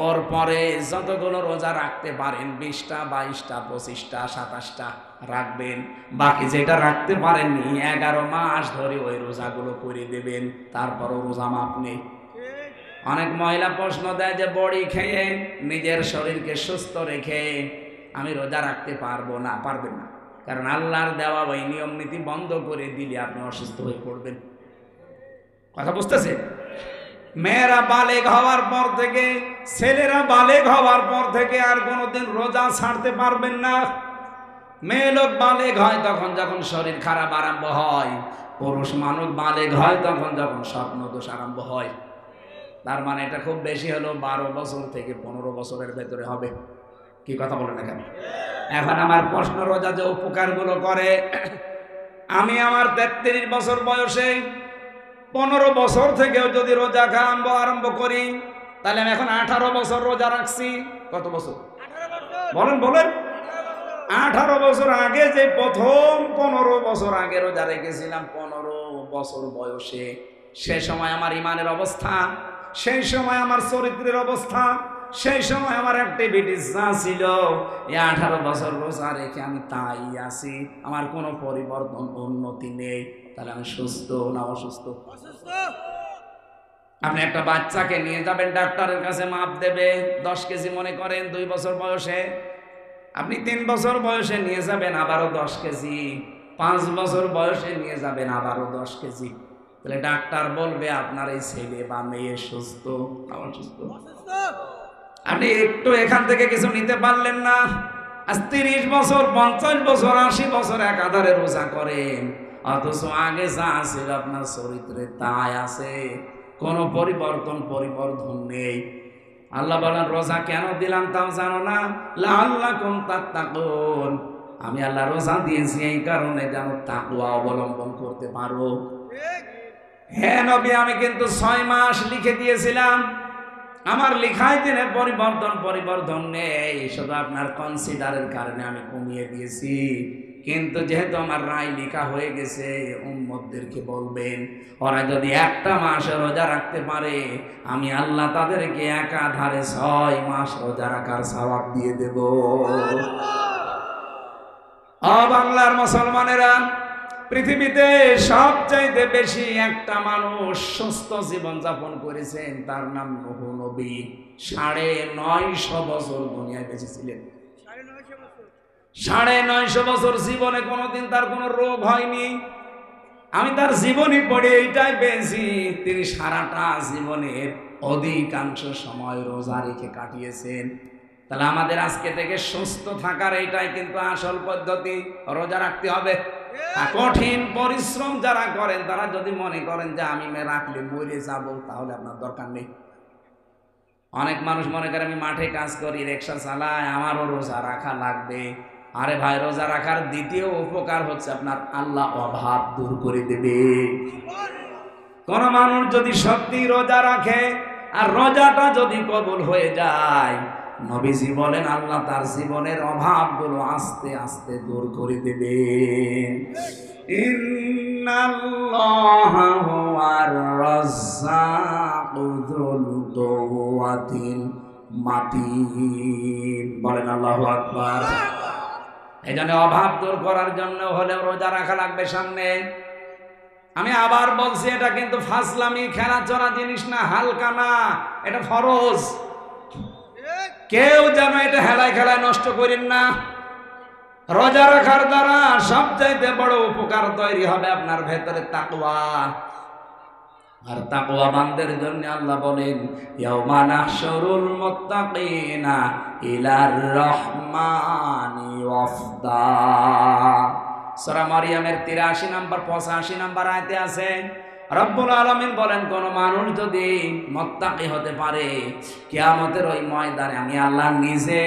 ওর পরে যতগুলো রোজা রাখতে পারেন 20টা 22টা 25টা 27টা রাখবেন, বাকি যেটা রাখতে পারেননি 11 মাস ধরে ওই রোজাগুলো করে দেবেন, তারপরও রোজা মাপ নেই। অনেক মহিলা প্রশ্ন দেয় যে বড়ি খেয়ে নিজের শরীরকে সুস্থ রেখে আমি রোজা রাখতে পারবো না। পারবেন না, কারণ আল্লাহর দেওয়া ওই নিয়ম নীতি বন্ধ করে দিলে আপনি অসুস্থ হয়ে পড়বেন। কথা বুঝতেছে? মেয়েরা বালেগ হওয়ার পর থেকে, ছেলেরা বালেগ হওয়ার পর থেকে আর কোনোদিন রোজা ছাড়তে পারবেন না। মেয়ে লোক বালেগ হয় তখন যখন শরীর খারাপ আরম্ভ হয়, পুরুষ মানুষ বালেগ হয় তখন যখন স্বপ্ন দোষ আরম্ভ হয়। তার মানে এটা খুব বেশি হলো 12 বছর থেকে 15 বছরের ভেতরে হবে। কি কথা বলেন না কেন? এখন আমার প্রশ্ন, রোজা যে উপকারগুলো করে, আমি আমার 33 বছর বয়সে 15 বছর থেকেও যদি রোজা আরম্ভ করি, তাহলে আমি এখন 18 বছর রোজা রাখছি। কত বছর? বলেন বলেন। 18 বছর আগে যে প্রথম 15 বছর আগে রোজা রেখেছিলাম 15 বছর বয়সে, সে সময় আমার ইমানের অবস্থা, সেই সময় আমার চরিত্রের অবস্থা, সেই সময় আমার অ্যাক্টিভিটিস যা ছিল, এই 18 বছর রোজা রেখে আমি তাই আছি, আমার কোনো পরিবর্তন উন্নতি নেই। তাহলে আমি সুস্থ না অসুস্থ? আপনি একটা বাচ্চাকে নিয়ে যাবেন ডাক্তারের কাছে, মাপ দেবে 10 কেজি মনে করেন 2 বছর বয়সে, আপনি 3 বছর বয়সে নিয়ে যাবেন আবারও 10 কেজি, 5 বছর বয়সে নিয়ে যাবেন আবারও 10 কেজি। তাহলে ডাক্তার বলবে আপনার এই ছেলে বা মেয়ে সুস্থ না অসুস্থ? আপনি একটু এখান থেকে কিছু নিতে পারলেন না, আজ 30 বছর 50 বছর 80 বছর একাধারে রোজা করেন, অথচ আগে যা ছিল আপনার চরিত্রে তাই আছে, কোনো পরিবর্তন নেই। আল্লাহ বলেন রোজা কেন দিলাম তাও জানো না? লাআল্লাকুম তাত্তাকুন, আমি আল্লাহ রোজা দিয়েছি এই কারণে যেন তাকওয়া অবলম্বন করতে পারো। হ্যাঁ নবী, আমি কিন্তু 6 মাস লিখে দিয়েছিলাম, আমার লিখায় দিনে পরিবর্তন নেই, শুধু আপনার কনসিডারের কারণে আমি কমিয়ে দিয়েছি। কিন্তু যেহেতু আমার রায় লেখা হয়ে গেছে, উম্মতদেরকে বলবেন ওরা যদি একটা মাস রোজা রাখতে পারে, আমি আল্লাহ তাদেরকে একাধারে 6 মাস রোজা রাখার সওয়াব দিয়ে দেব। বাংলার মুসলমানেরা, পৃথিবীতে সবচাইতে বেশি একটা মানুষ সুস্থ জীবন যাপন করেছেন, তার নাম নূহ নবী। 950 বছর দুনিয়ায় বেঁচে ছিলেন। 950 বছর জীবনে কোনোদিন তার কোনো রোগ হয়নি। আমি তার জীবনী পড়ে এইটাই পেয়েছি, তিনি সারাটা জীবনের অধিকাংশ সময় রোজা রেখে কাটিয়েছেন। তাহলে আমাদের আজকে থেকে সুস্থ থাকার এইটাই কিন্তু আসল পদ্ধতি, রোজা রাখতে হবে। কঠিন পরিশ্রম যারা করেন তারা যদি মনে করেন যে আমি রাখলে মরে যাব, তাহলে আপনার দরকার নেই। অনেক মানুষ মনে করে আমি মাঠে কাজ করি, রিক্সা চালাই, আমারও রোজা রাখা লাগবে। আরে ভাই, রোজা রাখার দ্বিতীয় উপকার হচ্ছে আপনার আল্লাহ অভাব দূর করে দেবে। কোন মানুষ যদি সত্যি রোজা রাখে আর রোজাটা যদি কবুল হয়ে যায়, নবীজি বলেন আল্লাহ তার জীবনের অভাবগুলো আস্তে আস্তে দূর করে দেবেন। ইন্নাল্লাহা হুয়ার রাজ্জাকু যুল কুওয়াতিল মাতিন। বলেন আল্লাহু আকবার। এই জন্য অভাব দূর করার জন্য হলে রোজা রাখা লাগবে সামনে। আমি আবার বলছি, এটা কিন্তু ফাজলামি খেলাচড়া জিনিস না, হালকা না, এটা ফরজ। কেউ যেন এটা হেলায় খেলায় নষ্ট করেন না। রোজা রাখার দ্বারা সবচাইতে বড় উপকার তৈরি হবে আপনার ভেতরে তাকওয়া। আর তাকওয়া বান্দাদের জন্য আল্লাহ বলেন ইয়াউমা নাহশুরুল মুত্তাকিনা ইলার রহমানি ওয়াফদা। সূরা মারিয়ামের 83 নম্বর 85 নম্বর আয়াতে আছে, রব্বুল আলামিন বলেন কোন মানুষ যদি মুত্তাকি হতে পারে, কিয়ামতের ওই ময়দানে আমি আল্লাহ নিজে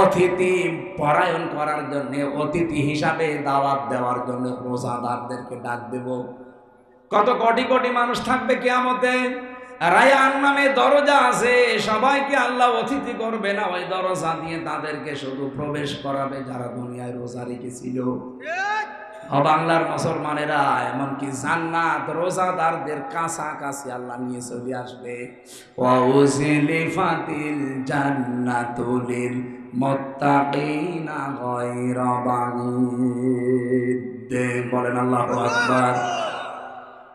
অতিথি পরায়ণ করার জন্য, অতিথি হিসাবে দাওয়াত দেওয়ার জন্য রোজাদারদেরকে ডাক দেব। কত কোটি কোটি মানুষ থাকবে কিয়ামতে, রায়ান নামে দরজা আছে, সবাইকে আল্লাহ অতিথি করবে না, ওই দরজা দিয়ে তাদেরকে শুধু প্রবেশ করাবে যারা দুনিয়ায় রোজা রেখেছিল। বাংলার মুসলমানেরা এমনকি জান্নাত রোজাদারদের কাছাকাছি আল্লাহ নিয়ে চলে আসবে। ওয়া উযলিফাতিল জান্নাতু লিল মুত্তাকিনা গায়রা বাঈদ। বলেন আল্লাহু আকবার।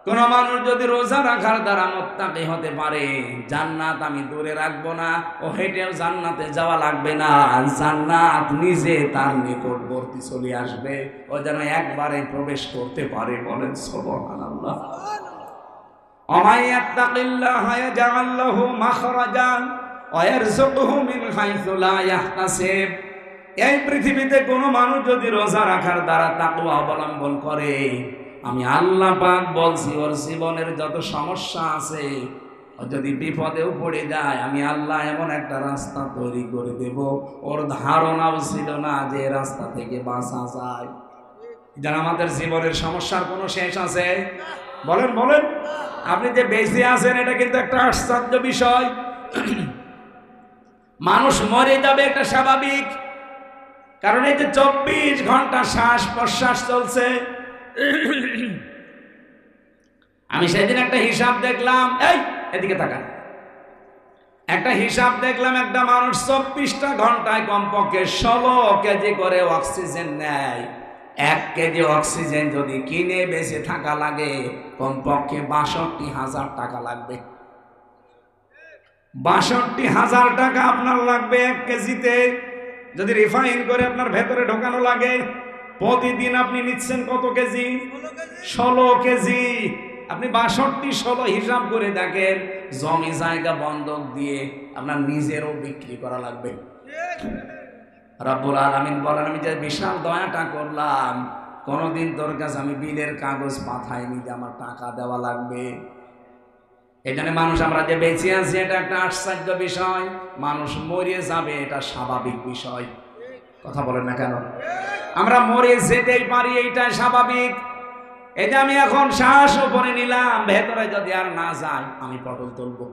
কোন মানুষ যদি রোজা রাখার দ্বারা মুত্তাকি হতে পারে, জান্নাত আমি দূরে রাখবো না, ও হেঁটেও জান্নাতে যাওয়া লাগবে না, জান্নাত নিজে তার নিকটবর্তী চলে আসবে, ও যেন একবারে প্রবেশ করতে পারে। বলেন সুবহানাল্লাহ। ওয়া ইয়াত্তাকিল্লাহা ইয়াজআল লাহু মাখরাজান ওয়া ইয়ারযুকহু মিন হাইসু লা ইয়াহতাসিব। এই পৃথিবীতে কোন মানুষ যদি রোজা রাখার দ্বারা তাকওয়া অবলম্বন করে, আমি আল্লাহ পাক বলছি ওর জীবনের যত সমস্যা আছে, ও যদি বিপদেও পড়ে যায়, আমি আল্লাহ এমন একটা রাস্তা তৈরি করে দেব, ওর ধারণাও ছিল না যে রাস্তা থেকে বাঁচা যায়। যারা আমাদের জীবনের সমস্যার কোনো শেষ আছে? বলেন বলেন। আপনি যে বেঁচে আছেন এটা কিন্তু একটা আশ্চর্য বিষয়। মানুষ মরে যাবে এটা স্বাভাবিক, কারণ এই যে 24 ঘন্টা শ্বাস প্রশ্বাস চলছে। আমি সেদিন একটা হিসাব দেখলাম, এই এদিকে তাকান, একটা হিসাব দেখলাম, একটা মানুষ 24টা ঘন্টায় কমপক্ষে 16 কেজি করে অক্সিজেন নেয়। 1 কেজি অক্সিজেন যদি কিনে বেঁচে থাকা লাগে, কমপক্ষে 62,000 টাকা লাগবে। 62,000 টাকা আপনার লাগবে 1 কেজিতে। যদি রিফাইন করে আপনার ভেতরে ঢোকানো লাগে, প্রতিদিন আপনি নিচ্ছেন কত কেজি? 16 কেজি। আপনি 62-16 হিসাব করে দেখেন, জমি জায়গা বন্ধক দিয়ে আপনার নিজেরও বিক্রি করা লাগবে। রব্বুল আলামিন বলেন, আমি যে বিশাল দয়াটা করলাম, কোনদিন তোর কাছে আমি বিলের কাগজ পাঠাইনি যে আমার টাকা দেওয়া লাগবে। এই জন্য মানুষ আমরা যে বেঁচে আছি এটা একটা আশ্চর্য বিষয়, মানুষ মরে যাবে এটা স্বাভাবিক বিষয়। কথা বলেন না কেন? আমরা মরে যেতেই পারি, এইটাই স্বাভাবিক। এই যে আমি এখন শ্বাস উপরে নিলাম, ভেতরে যদি আর না যায় আমি পটল তুলবো,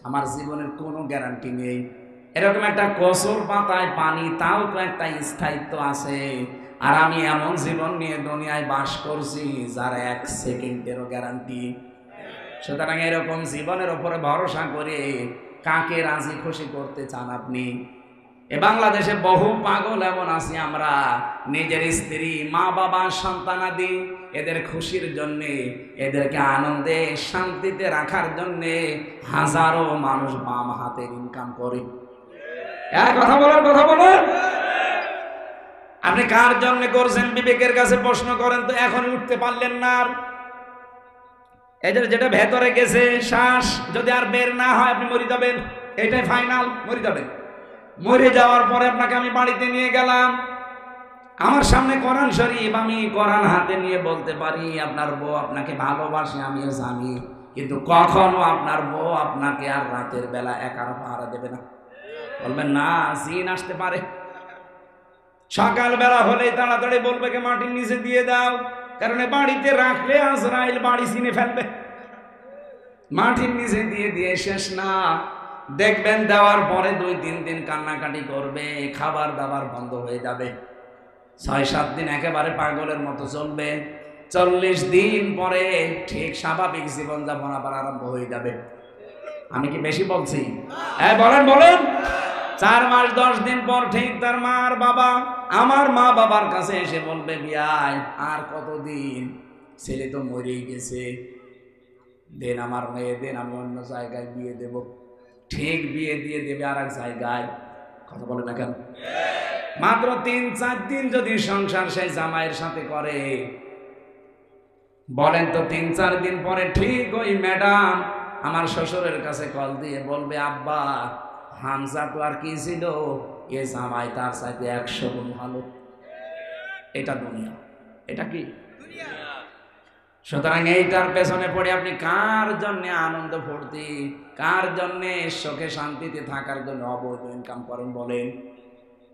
আমার জীবনের কোনো গ্যারান্টি নেই। এরকম একটা কচুর পাতায় পানি, তাও তো একটা স্থায়িত্ব আছে। আর আমি এমন জীবন নিয়ে দুনিয়ায় বাস করছি যার 1 সেকেন্ডেরও গ্যারান্টি। সুতরাং এরকম জীবনের উপরে ভরসা করে কাকে রাজি খুশি করতে চান আপনি? এ বাংলাদেশে বহু পাগল এমন আছি আমরা, নিজের স্ত্রী, মা বাবা, সন্তানাদি এদের খুশির জন্যে, এদেরকে আনন্দে শান্তিতে রাখার জন্যে হাজারো মানুষ বাম হাতের ইনকাম করে। কথা বলেন, কথা বলেন। আপনি কার জন্য করছেন বিবেকের কাছে প্রশ্ন করেন তো। এখন উঠতে পারলেন না, এদের যেটা ভেতরে গেছে শ্বাস যদি আর বের না হয় আপনি মরে যাবেন, এটাই ফাইনাল, মরে যাবেন। মরে যাওয়ার পরে আপনাকে আমি বাড়িতে নিয়ে গেলাম, আমার সামনে কোরআন শরীফ, আমি কোরআন হাতে নিয়ে বলতে পারি আপনার বউ আপনাকে ভালোবাসে, আমিও জানি, কিন্তু কখনো আপনার বউ আপনাকে আর রাতের বেলা একা পাহারা দেবে না। বলবেন না, জিন আসতে পারে। সকালবেলা হলেই তাড়াতাড়ি বলবে কে মাটির নিচে দিয়ে দাও, কারণ বাড়িতে রাখলে আজরাইল বাড়ি চিনে ফেলবে। মাটির নিচে দিয়ে দিয়ে শেষ না, দেখবেন দেওয়ার পরে 2-3 দিন কান্নাকাটি করবে, খাবার দাবার বন্ধ হয়ে যাবে, 6-7 দিন একেবারে পাগলের মতো চলবে, 40 দিন পরে ঠিক স্বাভাবিক জীবনযাপন আবার আরম্ভ হয়ে যাবে। আমি কি বেশি বলছি? হ্যাঁ বলেন বলেন। 4 মাস 10 দিন পর ঠিক তার মা আর বাবা, আমার মা বাবার কাছে এসে বলবে, বিয়াই আর কতদিন, ছেলে তো মরেই গেছে, দেন আমার মেয়ে দেন, আমি অন্য জায়গায় বিয়ে দেব। ঠিক বিয়ে দিয়ে দেবে আর এক জায়গায়। কথা বলে না কেন? মাত্র 3-4 দিন যদি সংসার সেই জামাইয়ের সাথে করে, বলেন তো 3-4 দিন পরে ঠিক ওই ম্যাডাম আমার শ্বশুরের কাছে কল দিয়ে বলবে, আব্বা হামজা তো আর কি ছিল, এ জামাই তার চাইতে 100 গুণ ভালো। এটা দুনিয়া, এটা কি দুনিয়া। সুতরাং এইটার পেছনে পড়ে আপনি কার জন্য আনন্দ ফুর্তি, কার জন্য সুখে শান্তিতে থাকার জন্য অবৈধ ইনকাম করেন বলেন?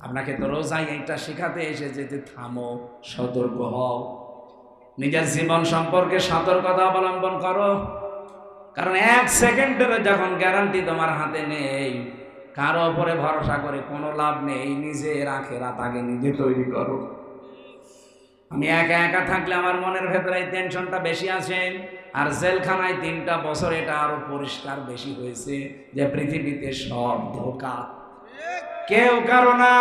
আপনাকে তো রোজাই এইটা শেখাতে এসেছে যে থামো, সতর্ক হও, নিজের জীবন সম্পর্কে সতর্কতা অবলম্বন করো। কারণ 1 সেকেন্ডের যখন গ্যারান্টি তোমার হাতে নেই, কারো উপরে ভরসা করে কোনো লাভ নেই। নিজের আখেরাত আগে নিজে তৈরি করো। আমি একা একা থাকলে আমার মনের ভেতরে এই টেনশনটা বেশি আছে। আর জেলখানায় 3টা বছর এটা আরো পরিষ্কার বেশি হয়েছে যে পৃথিবীতে সব ধোঁকা, কেউ কারো না।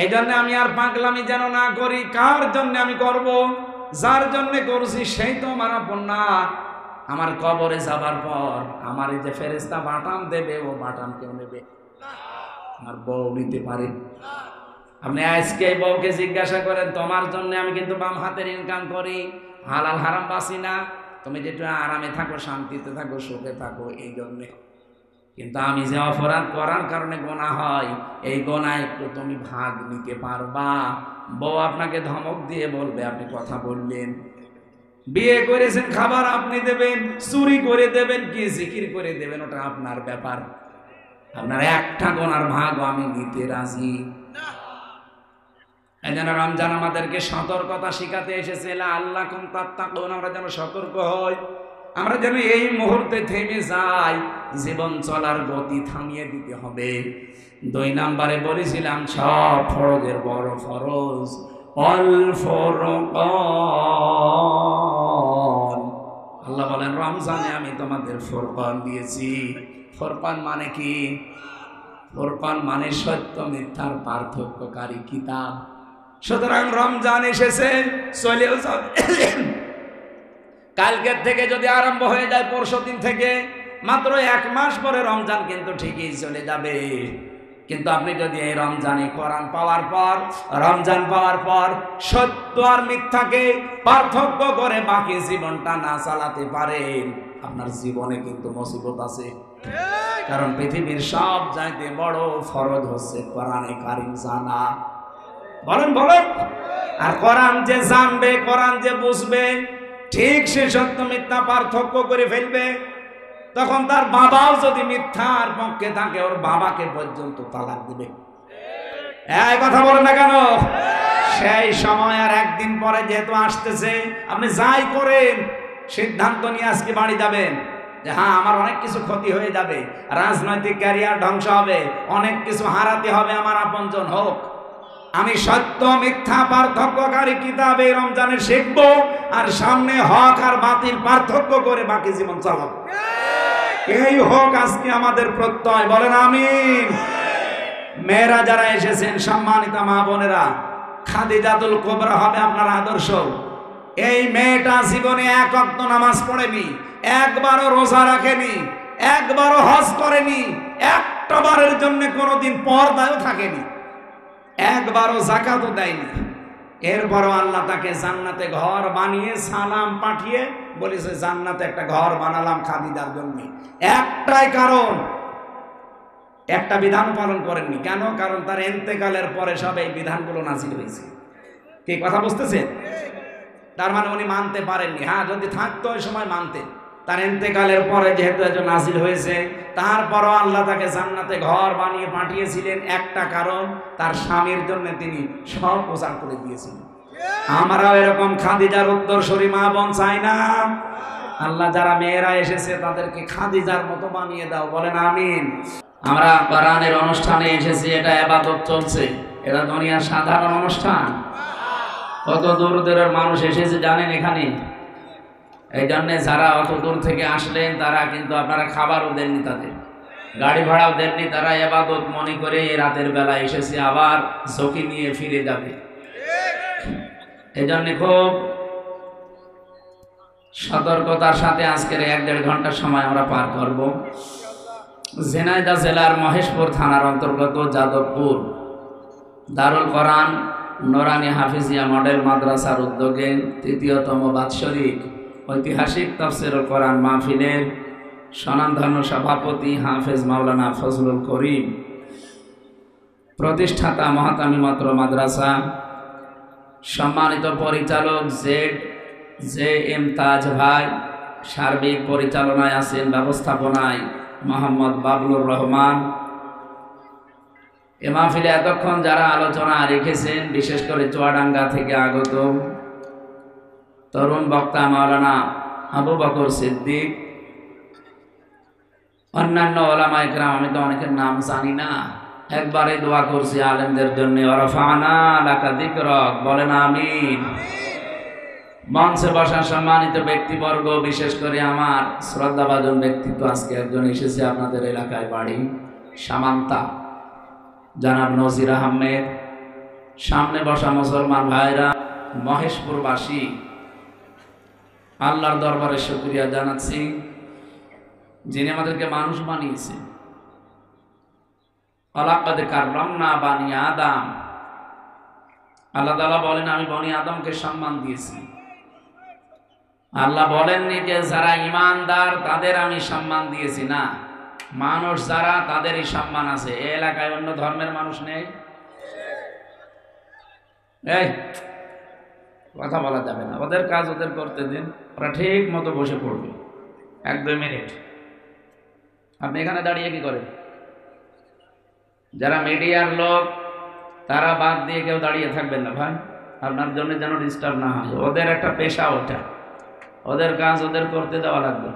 এই জন্য আমি আর পাগলামি যেন না করি। কার জন্য আমি করব? যার জন্য করছি সেই তো আমার আপন না। আমার কবরে যাবার পর আমার এই যে ফেরেশতা বাটাম দেবে, ও বাটাম কেউ নেবে? আমার বউ নিতে পারে? আপনি আজকে এই বউকে জিজ্ঞাসা করেন, তোমার জন্য আমি কিন্তু বাম হাতের ইনকাম করি, হালাল হারাম বাসি না, তুমি যেটা আরামে থাকো, শান্তিতে থাকো, সুখে থাকো, এই জন্যে। কিন্তু আমি যে অপরাধ করার কারণে গোনা হয়, এই গোনায় একটু তুমি ভাগ নিতে পারবা? বউ আপনাকে ধমক দিয়ে বলবে, আপনি কথা বললেন, বিয়ে করেছেন, খাবার আপনি দেবেন, চুরি করে দেবেন, কি জিকির করে দেবেন, ওটা আপনার ব্যাপার। আপনার একটা গোনার ভাগ আমি নিতে রাজি। এই জন্য রমজান আমাদেরকে সতর্কতা শিখাতে এসেছে, আল্লাহ কুম তাত্তাকুন, আমরা যেন সতর্ক হই, আমরা যেন এই মুহূর্তে থেমে যাই। জীবন চলার গতি থামিয়ে দিতে হবে। 2 নম্বরে বলেছিলাম, সব ফরজের বড় ফরজ অল ফুরকান। আল্লাহ বলেন, রমজানে আমি তোমাদের ফুরকান দিয়েছি। ফুরকান মানে কি? ফুরকান মানে সত্য মিথ্যার পার্থক্যকারী কিতাব। সুতরাং রমজান এসেছে, চলেও যাবে। কালকের থেকে যদি আরম্ভ হয়ে যায়, পরশুদিন থেকে, মাত্র 1 মাস পরে রমজান কিন্তু ঠিকই চলে যাবে। কিন্তু আপনি যদি এই রমজানে কোরআন পাওয়ার পর, রমজান পাওয়ার পর সত্য আর মিথ্যাকে পার্থক্য করে বাকি জীবনটা না চালাতে পারেন, আপনার জীবনে কিন্তু মুসিবত আছে। কারণ পৃথিবীর সব চাইতে বড় ফরজ হচ্ছে কোরআনে কারিম জানা। বলেন বলেন। আর কোরআন যে জানবে, কোরআন যে বুঝবে, ঠিক সে সত্য মিথ্যা পার্থক্য করে ফেলবে। তখন তার বাবাও যদি মিথ্যার পক্ষে থাকে, ওর বাবাকে পর্যন্ত তালাক দিবে। এই কথা বলেন না কেন? সেই সময় আর একদিন পরে যেহেতু আসতেছে, আপনি যাই করেন, সিদ্ধান্ত নিয়ে আজকে বাড়ি যাবেন যে হ্যাঁ, আমার অনেক কিছু ক্ষতি হয়ে যাবে, রাজনৈতিক ক্যারিয়ার ধ্বংস হবে, অনেক কিছু হারাতে হবে, আমার আপনজন হোক, আমি সত্য মিথ্যা পার্থক্যকারী কিতাবে রমজানে শিখব, আর সামনে হক আর বাতিল পার্থক্য করে বাকি জীবন চালাবো। এই হোক আজকে আমাদের প্রত্যয়। বলেন আমিন। মেয়েরা যারা এসেছেন, সম্মানিত মা বোনেরা, খাদিজাতুল কুবরা হবে আপনার আদর্শ। এই মেয়েটা জীবনে 1 ওয়াক্ত নামাজ পড়েনি, একবারও রোজা রাখেনি, একবারও হজ করেনি, একটা বারের জন্য কোনোদিন পর্দায়ও থাকেনি, একবারও যাকাতও দেয়নি। এরপরও আল্লাহ তাকে জান্নাতে ঘর বানিয়ে সালাম পাঠিয়ে বলেছে, জান্নাতে একটা ঘর বানালাম খাদিজার জন্য। একটাই কারণ, একটা বিধান পালন করেননি। কেন? কারণ তার ইন্তেকালের পরে সব এই বিধানগুলো নাযিল হয়েছে। কি কথা বুঝতেছেন? তার মানে উনি মানতে পারেননি। হ্যাঁ, যদি থাকতো ওই সময় মানতেন। তার ইন্তেকালের পরে যেহেতু একজন নাযিল হয়েছে, তারপরও আল্লাহ তাকে জান্নাতে ঘর বানিয়ে পাঠিয়েছিলেন একটা কারণ, তার স্বামীর জন্য তিনি সব প্রচার করে দিয়েছিলেন। আমরাও এরকম খাদিজার উত্তরসূরি মা বোন চাই না? আল্লাহ যারা মেয়েরা এসেছে তাদেরকে খাদিজার মতো বানিয়ে দাও। বলেন আমিন। আমরা কোরআনের অনুষ্ঠানে এসেছি, এটা ইবাদত চলছে, এটা দুনিয়ার সাধারণ অনুষ্ঠান। কত দূর দূরের মানুষ এসেছে জানেন এখানে? এই জন্যে যারা অত দূর থেকে আসলেন, তারা কিন্তু আপনারা খাবারও দেননি, তাদের গাড়ি ভাড়াও দেননি, তারা ইবাদত মনে করে রাতের বেলা এসেছে, আবার ঝুঁকি নিয়ে ফিরে যাবে। এই জন্যে খুব সতর্কতার সাথে আজকের 1-1.5 ঘন্টার সময় আমরা পার করব। ঝিনাইদহ জেলার মহেশপুর থানার অন্তর্গত যাদবপুর দারুল কোরআন নোরানি হাফিজিয়া মডেল মাদ্রাসার উদ্যোগে ৩য়তম বাৎসরিক ঐতিহাসিক তাফসীরুল কোরআন মাহফিলের স্বনামধন্য সভাপতি হাফেজ মাওলানা ফজলুল করিম, প্রতিষ্ঠাতা মহাতামি মত্র মাদ্রাসা, সম্মানিত পরিচালক জে.এম. তাজ ভাই, সার্বিক পরিচালনায় আছেন, ব্যবস্থাপনায় মোহাম্মদ বাবলুর রহমান। এ মাহফিলে এতক্ষণ যারা আলোচনা রেখেছেন, বিশেষ করে চুয়াডাঙ্গা থেকে আগত তরুণ বক্তা মাওলানা আবু বকর সিদ্দিক, অন্যান্য ওলামা ইকরাম, আমি তো অনেকের নাম জানি না, একবারে দোয়া করছি আলেমদের জন্য, ওয়ারফা'না লাকা যিকরাক, বলেন আমিন। মঞ্চে বসা সম্মানিত ব্যক্তিবর্গ, বিশেষ করে আমার শ্রদ্ধাভাজন ব্যক্তিত্ব, আজকে একজন এসেছে আপনাদের এলাকায়, বাড়ি সামান্তা, জনাব নজির আহমেদ। সামনে বসা মুসলমান ভাইরা, মহেশপুরবাসী, আল্লাহর দরবারে শুকরিয়া জানাচ্ছি যিনি আমাদেরকে মানুষ বানিয়েছে। ওয়ালাকাদ কাররামনা বানি আদম, আল্লাহ তাআলা বলেন আমি বনি আদমকে সম্মান দিয়েছি। আল্লাহ বলেননি যে যারা ঈমানদার তাদের আমি সম্মান দিয়েছি, না, মানুষ যারা তাদেরই সম্মান আছে। এই এলাকায় অন্য ধর্মের মানুষ নেই? এই কথা বলা যাবে না, ওদের কাজ ওদের করতে দিন, ওরা ঠিক মতো বসে পড়বে। 1-2 মিনিট আপনি এখানে দাঁড়িয়ে কি করেন? যারা মিডিয়ার লোক তারা বাদ দিয়ে কেউ দাঁড়িয়ে থাকবেন না ভাই, আপনার জন্য যেন ডিস্টার্ব না হয়। ওদের একটা পেশা, ওটা ওদের কাজ ওদের করতে দেওয়া লাগবে।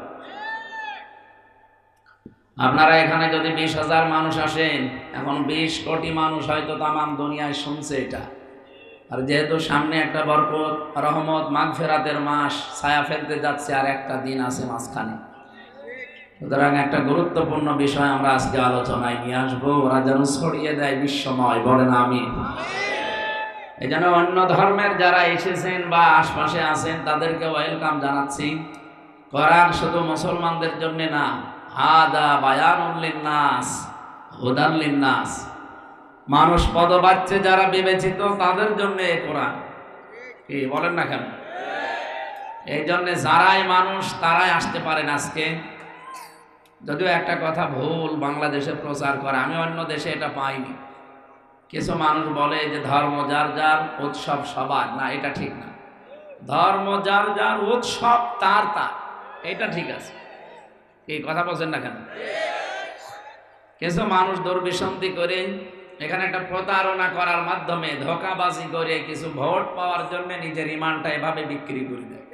আপনারা এখানে যদি 20,000 মানুষ আসেন, এখন 20 কোটি মানুষ হয়তো তামাম দুনিয়ায় শুনছে এটা। আর যেহেতু সামনে একটা বরকত, রহমত, মাগফিরাতের মাস ছায়া ফেলতে যাচ্ছে, আর একটা দিন আছে মাঝখানে, সুতরাং একটা গুরুত্বপূর্ণ বিষয় আমরা আজকে আলোচনায় নিয়ে আসবো, ওরা যেন ছড়িয়ে দেয় বিশ্বময়, বলেন আমিন। এই জন্য অন্য ধর্মের যারা এসেছেন বা আশপাশে আছেন তাদেরকে ওয়েলকাম জানাচ্ছি। কোরআন শুধু মুসলমানদের জন্য না, হাদা বায়ানুল লিন্নাস হুদান লিন্নাস, মানুষ পদবাচ্যে যারা বিবেচিত তাদের জন্য এই কোরআন। কি বলেন না কেন? এই জন্য যারাই মানুষ তারাই আসতে পারেন আজকে। যদিও একটা কথা ভুল বাংলাদেশে প্রচার করে, আমি অন্য দেশে এটা পাইনি। কিছু মানুষ বলে যে ধর্ম যার যার, উৎসব সবার, না, এটা ঠিক না। ধর্ম যার যার, উৎসব তার তার, এটা ঠিক আছে। এই কথা বলছেন না কেন? কিছু মানুষ দুর্বিসন্ধি করে এখানে একটা প্রতারণা করার মাধ্যমে, ধোঁকাবাজি করে কিছু ভোট পাওয়ার জন্য নিজের ঈমানটা এভাবে বিক্রি করে দেয়।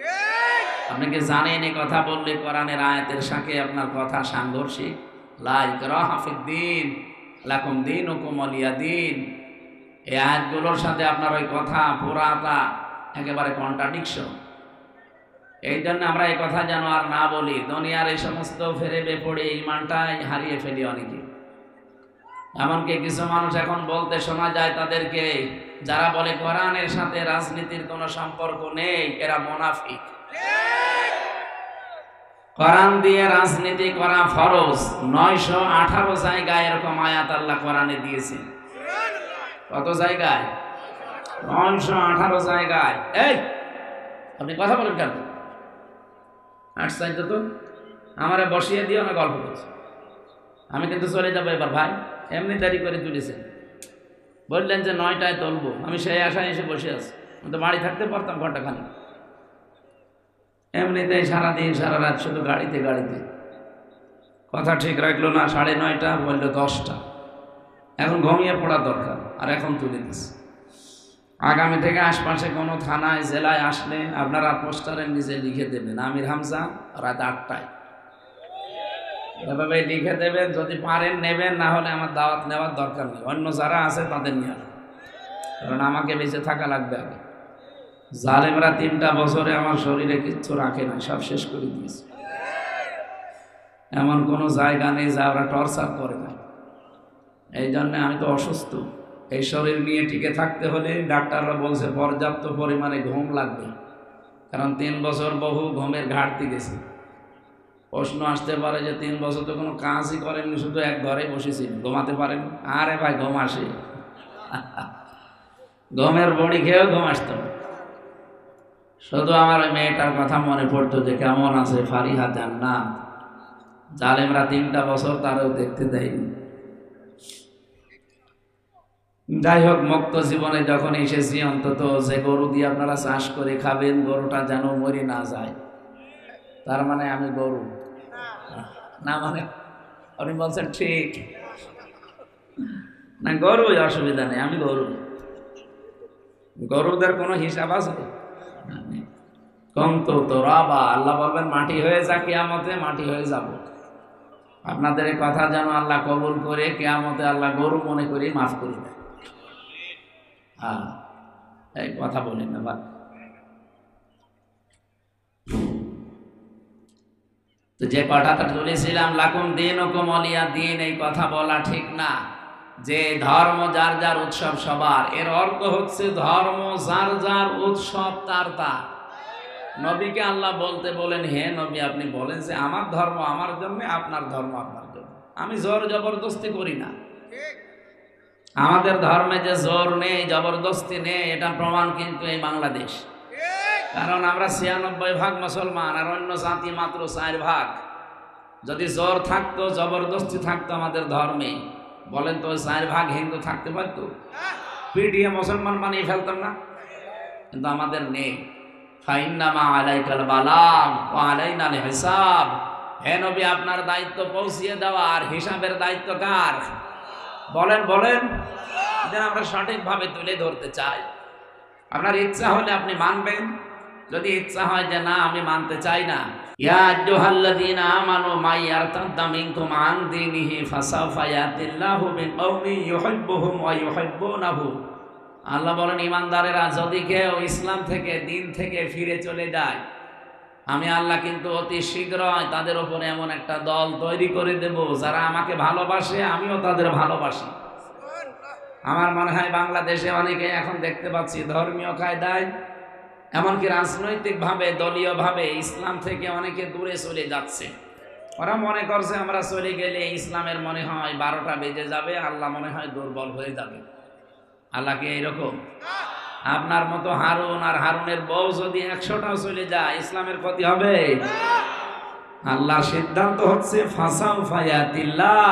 আপনি কি জানেন এই কথা বললে কোরআনের আয়াতের সাথে আপনার কথা সাংঘর্ষিক? লা ইকরাহা ফিদ্দীন লাকুম দীনুকুম ওয়ালিয়া দীন, এই আয়াতগুলোর সাথে আপনার ওই কথা পুরাটা একেবারে কন্ট্রাডিকশন। এই জন্য আমরা এই কথা যেন আর না বলি। দুনিয়ার এই সমস্ত ফেরে বেপড়ে ঈমানটাই হারিয়ে ফেলি অনেকে। এমনকি কিছু মানুষ এখন বলতে শোনা যায় তাদেরকে, যারা বলে কোরআনের সাথে রাজনীতির কোনো সম্পর্ক নেই, এরা মুনাফিক। কোরআন দিয়ে রাজনীতি করা ফরজ। 918 জায়গায় এরকম আয়াত আল্লাহ কোরআনে দিয়েছে। কত জায়গায়? 918 জায়গায়। এই আপনি কথা বলেন কেন? তো আমারে বসিয়ে দিও না, গল্প করছি। আমি কিন্তু চলে যাবো এবার ভাই, এমনি দেরি করে তুলেছেন। বললেন যে 9টায় তুলবো, আমি সেই আশায় এসে বসে আছি। আমি তো বাড়ি থাকতে পারতাম ঘন্টাখানি। এমনিতেই সারাদিন সারা রাত শুধু গাড়িতে গাড়িতে, কথা ঠিক রাখলো না। 9:30 বললো 10টা, এখন ঘুমিয়ে পড়া দরকার, আর এখন তুলে দিস। আগামী থেকে আশপাশে কোনো থানায় জেলায় আসলে আপনার পোস্টারে নিজে লিখে দেবেন আমির হামজা রাত 8টায়, এভাবে লিখে দেবেন। যদি পারেন নেবেন, না হলে আমার দাওয়াত নেওয়ার দরকার নেই। অন্য যারা আছে তাদের নিয়ে আসবেন, কারণ আমাকে বেঁচে থাকা লাগবে আগে। জালেমরা 3টা বছরে আমার শরীরে কিচ্ছু রাখে না, সব শেষ করে দিয়েছে। এমন কোনো জায়গা নেই যা ওরা টর্চার করে না। এই জন্য আমি তো অসুস্থ। এই শরীর নিয়ে টিকে থাকতে হলে ডাক্তাররা বলছে পর্যাপ্ত পরিমাণে ঘুম লাগবে, কারণ 3 বছর বহু ঘুমের ঘাটতি গেছে। প্রশ্ন আসতে পারে যে 3 বছর তো কোনো কাজই করেননি, শুধু এক ঘরে বসেছিল, ঘুমাতে পারেন? আরে ভাই ঘুম আসে, ঘুমের বড়ি খেয়েও ঘুম আসতো। শুধু আমার ওই মেয়েটার কথা মনে পড়তো যে কেমন আছে ফারিহা জান্নাত। জালেমরা 3টা বছর তারও দেখতে দেয়নি। যাই হোক, মুক্ত জীবনে যখন এসেছি, অন্তত যে গরু দিয়ে আপনারা চাষ করে খাবেন, গরুটা যেন মরে না যায়। তার মানে আমি গরু না, মানে আপনি বলছেন ঠিক না, গরু অসুবিধা নেই, আমি গরু। গরুদের কোনো হিসাব আছে? কম তো তোরাবা, আল্লাহ বলবেন মাটি হয়ে যা, কিয়ামতে মাটি হয়ে যাব। আপনাদের এই কথা যেন আল্লাহ কবুল করে কিয়ামতে আল্লাহ গরু মনে করে মাফ করে দেয়। হ্যাঁ, এই কথা বলেন না বা। তো যে কথাটা তুলেছিলাম লাকুম দীনুকুম ওয়ালিয়া দীন, এই কথা বলা ঠিক না যে ধর্ম যার যার উৎসব সবার। এর অর্থ হচ্ছে ধর্ম যার যার উৎসব তার তার। নবীকে আল্লাহ বলতে বলেন, হে নবী আপনি বলেন যে আমার ধর্ম আমার জন্য, আপনার ধর্ম আপনার জন্য। আমি জোর জবরদস্তি করি না। আমাদের ধর্মে যে জোর নেই, জবরদস্তি নেই, এটা প্রমাণ কিন্তু এই বাংলাদেশ। কারণ আমরা ৯৬ ভাগ মুসলমান আর অন্য জাতি মাত্র ৪ ভাগ। যদি জোর থাকতো, জবরদস্তি থাকতো আমাদের ধর্মে, বলেন তো ৪ ভাগ হিন্দু থাকতে পারতো? পিটিয়ে মুসলমান বানিয়ে ফেলতাম না? কিন্তু আমাদের নেই। ফাইন্নামা আলাইকাল বালাগ ওয়া আলাইনাল হিসাব। হে নবী আপনার দায়িত্ব পৌঁছিয়ে দেওয়া, আর হিসাবের দায়িত্ব কার? বলেন বলেন। যেন আমরা সঠিকভাবে তুলে ধরতে চাই। আপনার ইচ্ছা হলে আপনি মানবেন, যদি ইচ্ছা হয় যে না আমি মানতে চাই না, ইয়া আইয়ুহাল্লাযীনা আমানু মাই ইয়ারতাদ্দা মিনকুম আন দীনিহি ফাসাওফা ইয়াতিল্লাহু বিকওমিন ইউহিব্বুহুম ওয়া ইউহিব্বুনাহু। আল্লাহ বলেন ঈমানদারেরা যদি কেউ ইসলাম থেকে, দিন থেকে ফিরে চলে যায়, আমি আল্লাহ কিন্তু অতি শীঘ্রই তাদের উপরে এমন একটা দল তৈরি করে দেব যারা আমাকে ভালোবাসে, আমিও তাদের ভালোবাসি। আমার মনে হয় বাংলাদেশে অনেকে এখন দেখতে পাচ্ছি ধর্মীয় কায়দায়, এমনকি রাজনৈতিকভাবে, দলীয়ভাবে ইসলাম থেকে অনেকে দূরে চলে যাচ্ছে। ওরা মনে করছে আমরা চলে গেলে ইসলামের মনে হয় ১২টা বেজে যাবে, আল্লাহ মনে হয় দুর্বল হয়ে যাবে। আল্লাহ কি এইরকম? আপনার মতো হারুন আর হারুনের বউ যদি ১০০টাও চলে যায়, ইসলামের ক্ষতি হবে? আল্লাহর সিদ্ধান্ত হচ্ছে ফাসাউফা ইয়াতিল্লাহ,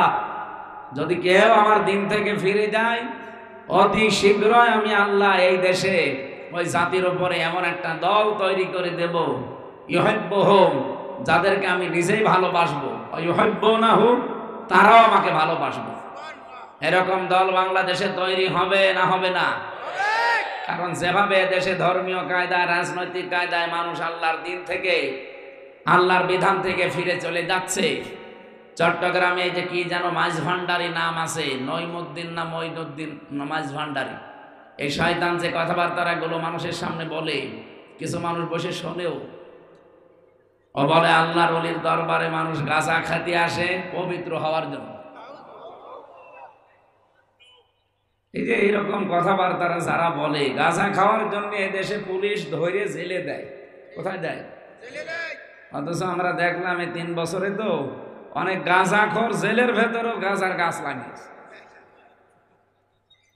যদি কেউ আমার দিন থেকে ফিরে যায়, অতি শীঘ্রই আমি আল্লাহ এই দেশে ওই জাতির উপরে এমন একটা দল তৈরি করে দেব, ইউহিব্বুহুম, যাদেরকে আমি নিজেই ভালোবাসবো, ইউহিব্বুনাহু, তারাও আমাকে ভালোবাসবে। এরকম দল বাংলাদেশে তৈরি হবে না হবে না? কারণ যেভাবে দেশে ধর্মীয় কায়দা, রাজনৈতিক কায়দায় মানুষ আল্লাহর দিন থেকে, আল্লাহর বিধান থেকে ফিরে চলে যাচ্ছে। চট্টগ্রামে যে কি যেন মাঝ ভান্ডারি নাম আছে, নইমুদ্দিন না মঈনুদ্দিন মাঝ ভান্ডারি, এই শয়তান যে কথাবার্তাগুলো মানুষের সামনে বলে, কিছু মানুষ বসে শোনেও। ও বলে আল্লাহর ওলির দরবারে মানুষ গাঁজা খেতে আসে পবিত্র হওয়ার জন্য। এই যে এইরকম কথাবার্তারা যারা বলে, গাঁজা খাওয়ার জন্য এদেশে পুলিশ ধরে জেলে দেয়। কোথায় দেয়? অথচ আমরা দেখলাম এই ৩ বছরে তো অনেক গাঁজাখোর জেলের ভেতরেও গাঁজার গাছ লাগিয়েছে।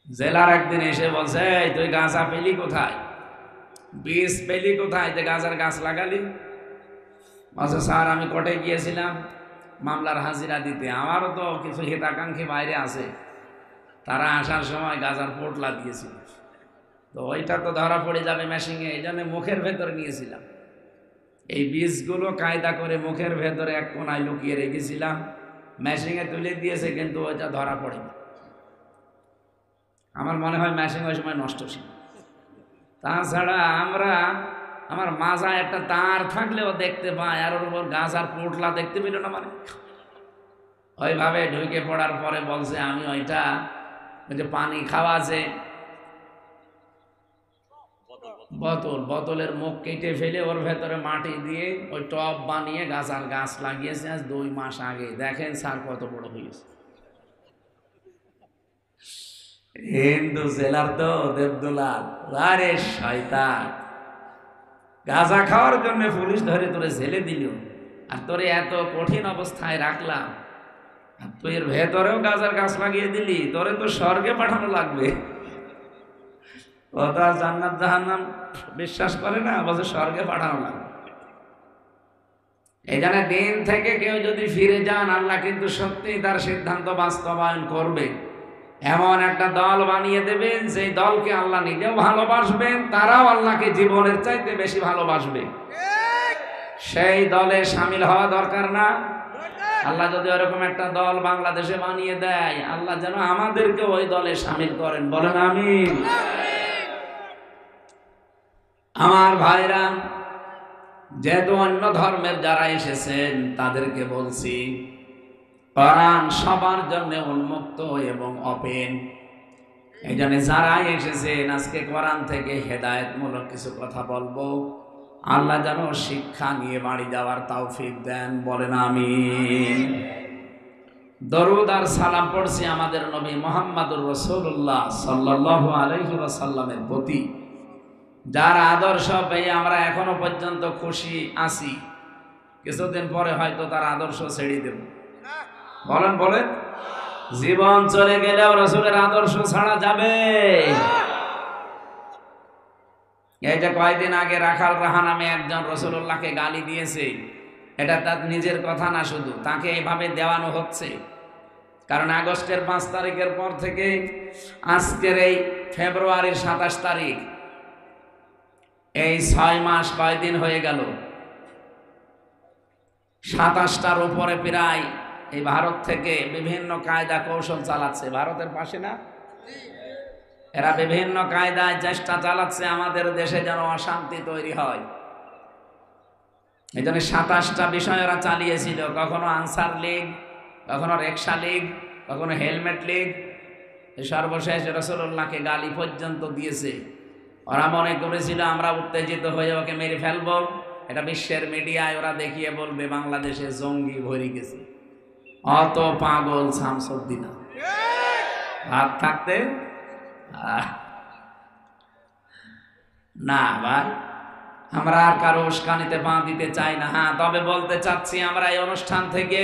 জেলার একদিন এসে বলছে, তুই গাঁজা পেলি কোথায়, বীজ পেলি কোথায় যে গাঁজার গাছ লাগালি? বলছে স্যার আমি কোর্টে গিয়েছিলাম মামলার হাজিরা দিতে, আমারও তো কিছু হিতাকাঙ্ক্ষী বাইরে আছে, তারা আসার সময় গাঁজার পোটলা দিয়েছিল, তো ওইটা তো ধরা পড়ে যাবে মেশিনে, এই জন্য মুখের ভেতরে নিয়েছিলাম। এই বীজগুলো কায়দা করে মুখের ভেতরে এক কোনায় লুকিয়ে রেখেছিলাম, মেশিনে তুলে দিয়েছে, কিন্তু ওইটা ধরা পড়েনি। আমার মনে হয় মেশিন ওই সময় নষ্ট ছিল। তাছাড়া আমার মাজায় একটা তার থাকলেও দেখতে পায়, আর ওর উপর গাঁজার পোটলা দেখতে পেল না, মানে ওইভাবে ঢুকে পড়ার পরে বলছে আমি ওইটা, ওই যে পানি খাওয়া আছে বোতলের মুখ কেটে ফেলে ওর ভেতরে মাটি দিয়ে ওই টব বানিয়ে গাছার গাছ লাগিয়েছে আজ ২ মাস আগে। দেখেন স্যার কত বড় হয়েছে। হিন্দু জেলার তো দেবদুলাল, আরে শয়তান, গাঁজা খাওয়ার জন্য পুলিশ ধরে তোরে জেলে দিল, আর তোরে এত কঠিন অবস্থায় রাখলাম, আর তুই এর ভেতরেও গাঁজার গাছ লাগিয়ে দিলি, তোরে তো স্বর্গে পাঠানো লাগবে। ও তো আর জান্নাত জাহান্নাম বিশ্বাস করে না, বলছে স্বর্গে পাঠানো লাগবে। এই জন্য দিন থেকে কেউ যদি ফিরে যান, আল্লাহ কিন্তু সত্যিই তার সিদ্ধান্ত বাস্তবায়ন করবে। এমন একটা দল বানিয়ে দেবেন, সেই দলকে আল্লাহ নিজেও ভালোবাসবেন, তারাও আল্লাহকে জীবনের চাইতে বেশি ভালোবাসবে। সেই দলে শামিল হওয়া দরকার না? আল্লাহ যদি ওরকম একটা দল বাংলাদেশে বানিয়ে দেয়, আল্লাহ যেন আমাদেরকে ওই দলে শামিল করেন, বলেন আমিন। আমার ভাইরা, যেহেতু অন্য ধর্মের যারা এসেছেন তাদেরকে বলছি, কোরআন সবার জন্য উন্মুক্ত এবং ওপেন। এই জন্য যারাই এসেছেন আজকে কোরআন থেকে হেদায়েতমূলক কিছু কথা বলবো, আল্লাহ যেন শিক্ষা নিয়ে বাড়ি যাওয়ার তৌফিক দেন, বলেন আমিন। দরুদ আর সালাম পড়ছি আমাদের নবী মুহাম্মদুর রাসূলুল্লাহ সাল্লাল্লাহু আলাইহি ওয়াসাল্লামের প্রতি, যার আদর্শ পেয়ে আমরা এখনো পর্যন্ত খুশি আছি। কিছুদিন পরে হয়তো তার আদর্শ ছেড়ে দেব, বলেন বলেন। জীবন চলে গেলেও রাসূলের আদর্শ ছাড়া যাবে? এই যে কয়েকদিন আগে রাখাল রাহা নামে একজন রাসূলুল্লাহকে গালি দিয়েছে, এটা তার নিজের কথা না, শুধু তাকে এইভাবে দেওয়ানো হচ্ছে। কারণ আগস্টের 5 তারিখের পর থেকে আজকের এই ফেব্রুয়ারির 27 তারিখ, এই 6 মাস কয়দিন হয়ে গেল, 27টার উপরে প্রায় এই ভারত থেকে বিভিন্ন কায়দা কৌশল চালাচ্ছে। ভারতের পাশে না, এরা বিভিন্ন কায়দায় চেষ্টা চালাচ্ছে আমাদের দেশে যেন অশান্তি তৈরি হয়। এই জন্য 27টা বিষয় ওরা চালিয়েছিল, কখনো আনসার লীগ, কখনো রিকশা লীগ, কখনো হেলমেট লীগ, সর্বশেষ রাসূলুল্লাহকে গালি পর্যন্ত দিয়েছে। ওরা মনে করেছিল আমরা উত্তেজিত হয়ে ওকে মেরে ফেলবো, এটা বিশ্বের মিডিয়ায় ওরা দেখিয়ে বলবে বাংলাদেশে জঙ্গি ভরে গেছে। অত পাগল শামসুদ্দিন ভাব থাকতে না ভাই, আমরা আর কারো উস্কানিতে পা দিতে চাই না। হ্যাঁ, তবে বলতে চাচ্ছি আমরা এই অনুষ্ঠান থেকে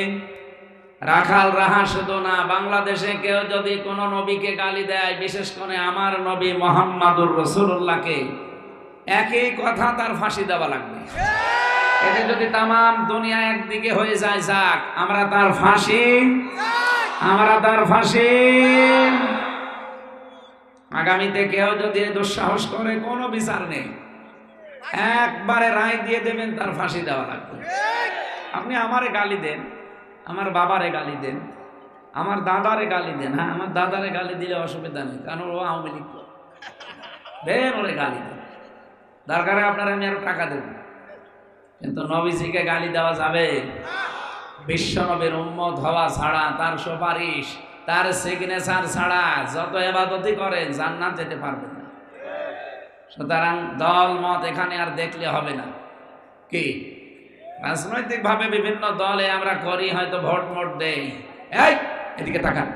রাখাল রাহা শুধু না, বাংলাদেশে কেউ যদি কোনো নবীকে গালি দেয়, বিশেষ করে আমার নবী মুহাম্মদুর রাসূলুল্লাহকে, একই কথা, তার ফাঁসি দেওয়া লাগবে। এতে যদি তামাম দুনিয়া একদিকে হয়ে যায়, যাক, আমরা তার ফাঁসি, আমরা তার ফাঁসি। আগামীতে কেউ যদি দুঃসাহস করে, কোনো বিচার নেই, একবারে রায় দিয়ে দেবেন, তার ফাঁসি দেওয়া লাগবে। আপনি আমারে গালি দেন, আমার বাবারে গালি দেন, আমার দাদারে গালি দেন, হ্যাঁ, আমার দাদারে গালি দিলে অসুবিধা নেই, কারণ ও আওয়ামী লীগ দেন, ওরে গালি দেন, দরকারে আপনারা আমি আরো টাকা দেব, কিন্তু নবীজিকে গালি দেওয়া যাবে? বিশ্ব নবীর উম্মত হওয়া ছাড়া, তার সুপারিশ, তার সিগনেচার ছাড়া যত ইবাদতই করেন জান্নাত যেতে পারবেন না। সুতরাং দল মত এখানে আর দেখলে হবে না। কি রাজনৈতিক ভাবে বিভিন্ন দলে আমরা করি, হয়তো ভোট মোট দেই, এই এদিকে তাকান,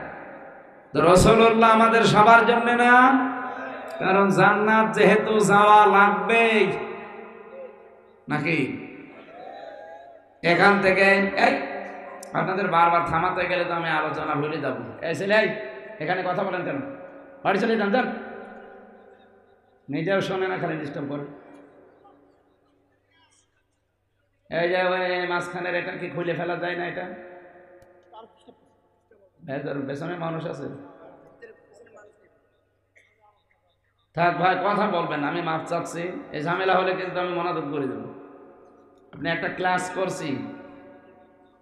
তো রাসূলুল্লাহ আমাদের সবার জন্য না, কারণ জান্নাত যেহেতু যাওয়া লাগবে নাকি। এখান থেকে এই আপনাদের বারবার থামাতে গেলে তো আমি আলোচনা ভুলে যাব। এই ছেলে, এখানে কথা বলেন কেন? বাড়ি চলে যান, যান। নিজেও শোনে না, খালি ডিস্টার্ব করে। এই যে মাঝখানের এটা কি খুলে ফেলা যায় না? এটা পেছনে মানুষ আছে, থাক ভাই, কথা বলবেন, আমি মাপ চাচ্ছি। এই ঝামেলা হলে কিন্তু আমি মনোযোগ করে দেবো। আপনি একটা ক্লাস করছি,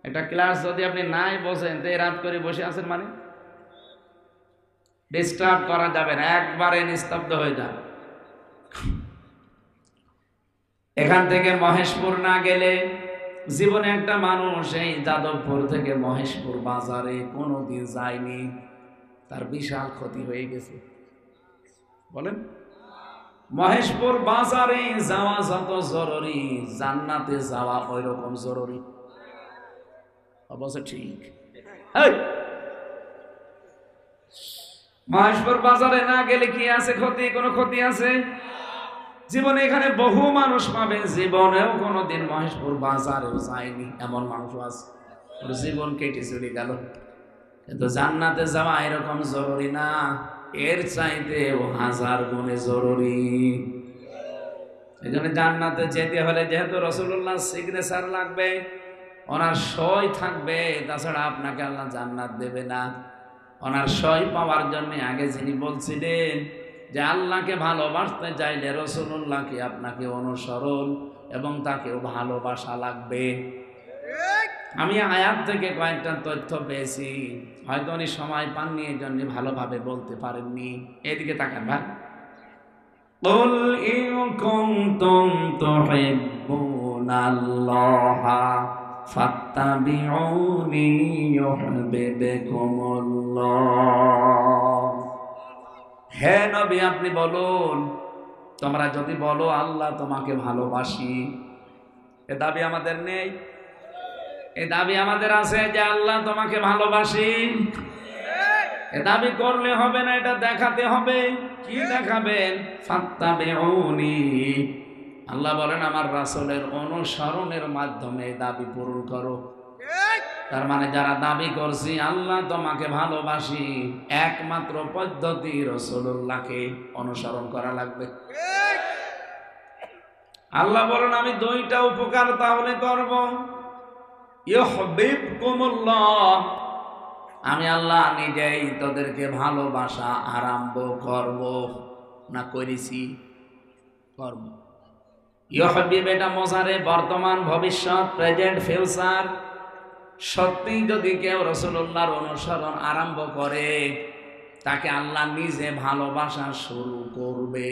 একটা ক্লাস যদি আপনি নাই বসেন, তো রাত করে বসে আছেন, মানে ডিস্টার্ব করা যাবে না, একবারে নিস্তব্ধ হয়ে যান। এখান থেকে মহেশপুর না গেলে জীবনে একটা মানুষ এই যাদবপুর থেকে মহেশপুর বাজারে কোনোদিন যায়নি, তার বিশাল ক্ষতি হয়ে গেছে। বলেন, মহেশপুর বাজারে যাওয়া যত জরুরি, জান্নাতে যাওয়া ওই রকম জরুরি। অবশ্য ঠিক, মহেশপুর বাজারে না গেলে কি আছে ক্ষতি? কোনো ক্ষতি আছে? জীবনে এখানে বহু মানুষ পাবে, জীবনেও কোনোদিন মহেশপুর বাজারেও যায়নি এমন মানুষ আছে, ওর জীবন কেটে চলে গেল। কিন্তু জান্নাতে যাওয়া এরকম জরুরি না, এর চাইতেও 1000 গুণে জরুরি। এই জন্য জান্নাতে যেতে হলে যেহেতু রাসূলুল্লাহ সিগনেচার লাগবে, ওনার সই থাকবে, তাছাড়া আপনাকে আল্লাহ জান্নাত দেবে না। ওনার সই পাওয়ার জন্য আগে যিনি বলছিলেন যে আল্লাহকে ভালোবাসতে চাইলে রাসূলুল্লাহকে আপনাকে অনুসরণ এবং তাকেও ভালোবাসা লাগবে। আমি আয়াত থেকে কয়েকটা তথ্য পেয়েছি, হয়তো উনি সময় পাননি, এই জন্য ভালোভাবে বলতে পারেননি। এদিকে তাকান ভাই। কুল ইন কুনতুম তুহিব্বুনাল্লাহা ফাত্তাবিউনি ইউহিব্বুকুমুল্লাহ। হে নবী আপনি বলুন, তোমরা যদি বলো আল্লাহ তোমাকে ভালোবাসি, এ দাবি আমাদের নেই? এ দাবি আমাদের আছে যে আল্লাহ তোমাকে ভালোবাসি? এ দাবি করলে হবে না, এটা দেখাতে হবে। কি দেখাবেন? ফাত্তাবিউনি, আল্লাহ বলেন আমার রাসূলের অনুসরণের মাধ্যমে দাবি পূরণ করো। তার মানে যারা দাবি করছি আল্লাহ তোমাকে ভালোবাসি, একমাত্র পদ্ধতি রাসূলুল্লাহকে অনুসরণ করা লাগবে। আল্লাহ বলেন আমি দুইটা উপকার তাহলে করব, ইউহিব্বুকুমুল্লাহ, আমি আল্লাহ নিজেই তোদেরকে ভালোবাসা আরম্ভ করব, না করেছি, করব। ইউহিব্বু এটা মোজারে, বর্তমান, ভবিষ্যৎ, প্রেজেন্ট, ফিউচার। সত্যি যদি কেউ রাসূলুল্লাহর অনুসরণ আরম্ভ করে তাকে আল্লাহ নিজে ভালোবাসা শুরু করবে।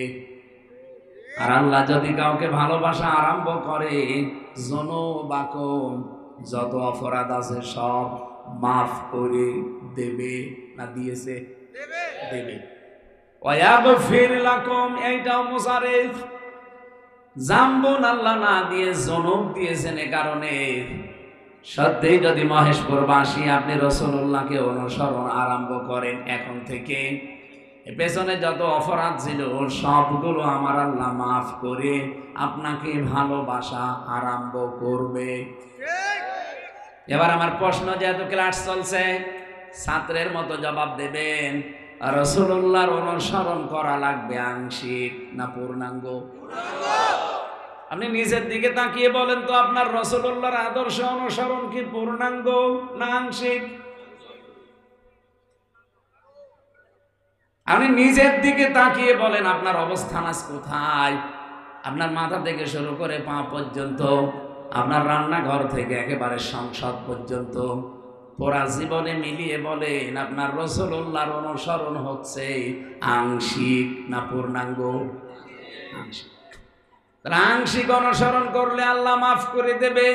আর আল্লাহ যদি কাউকে ভালোবাসা আরম্ভ করে যুনুবাকুম, যত অপরাধ আছে সব মাফ করে দেবে, না দিয়েছে? দেবে। ওয়াগফির লাকুম, এইটাও মুসারিফ। জাম্বুন আল্লাহ না দিয়ে যুনুব দিয়েছেন, এ কারণে সত্যি যদি মহেশপুরবাসী আপনি রাসূলুল্লাহকে অনুসরণ আরম্ভ করেন, এখন থেকে পেছনে যত অপরাধ ছিল সবগুলো আমার আল্লাহ মাফ করে আপনাকে ভালোবাসা আরম্ভ করবে। এবার আমার প্রশ্ন, যেহেতু ক্লাস চলছে, ছাত্রের মতো জবাব দেবেন। রাসূলুল্লাহর অনুসরণ করা লাগবে আংশিক না পূর্ণাঙ্গ? আপনি নিজের দিকে তাকিয়ে বলেন তো, আপনার রাসূলুল্লাহর আদর্শ অনুসরণ কি পূর্ণাঙ্গ না আংশিক? আপনি নিজের দিকে তাকিয়ে বলেন আপনার অবস্থান আজ কোথায়? আপনার মাথা থেকে শুরু করে পা পর্যন্ত, আপনার রান্নাঘর থেকে একেবারে সংসদ পর্যন্ত, পুরা জীবনে মিলিয়ে বলেন আপনার রাসূলুল্লাহর অনুসরণ হচ্ছে আংশিক না পূর্ণাঙ্গ? আংশিক। আংশিক অনুসরণ করলে আল্লাহ মাফ করে দেবে,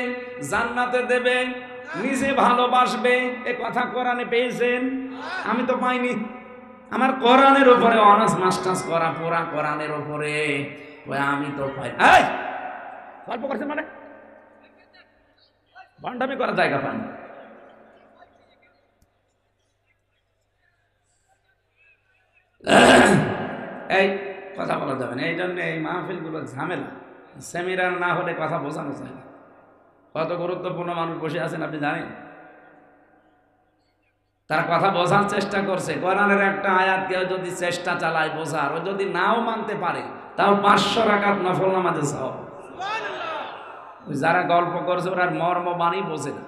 জান্নাতে দেবে, নিজে ভালোবাসবে। এ কথা কোরআনে পেয়েছেন? আমি তো পাইনি। আমার কোরআনের উপরে অনার্স মাস্টার্স করা, পুরা কোরআনের উপরে, আমি তো পাই। গল্প করছেন মানে ভান্ডামি করার জায়গা পাই। এই কথা বলা যাবে না, এই জন্য এই মাহফিলগুলো ঝামেলা। সেমিনার না হলে কথা বোঝানো যায় না। কত গুরুত্বপূর্ণ মানুষ বসে আছেন আপনি জানেন? তারা কথা বোঝার চেষ্টা করছে। কোরআনের একটা আয়াত কেউ যদি চেষ্টা চালায় বোঝার, ও যদি নাও মানতে পারে তাও 500 রাকাত নফল নামাজে সওয়াব। যারা গল্প করছে ওরা মর্ম বাণী বোঝে না।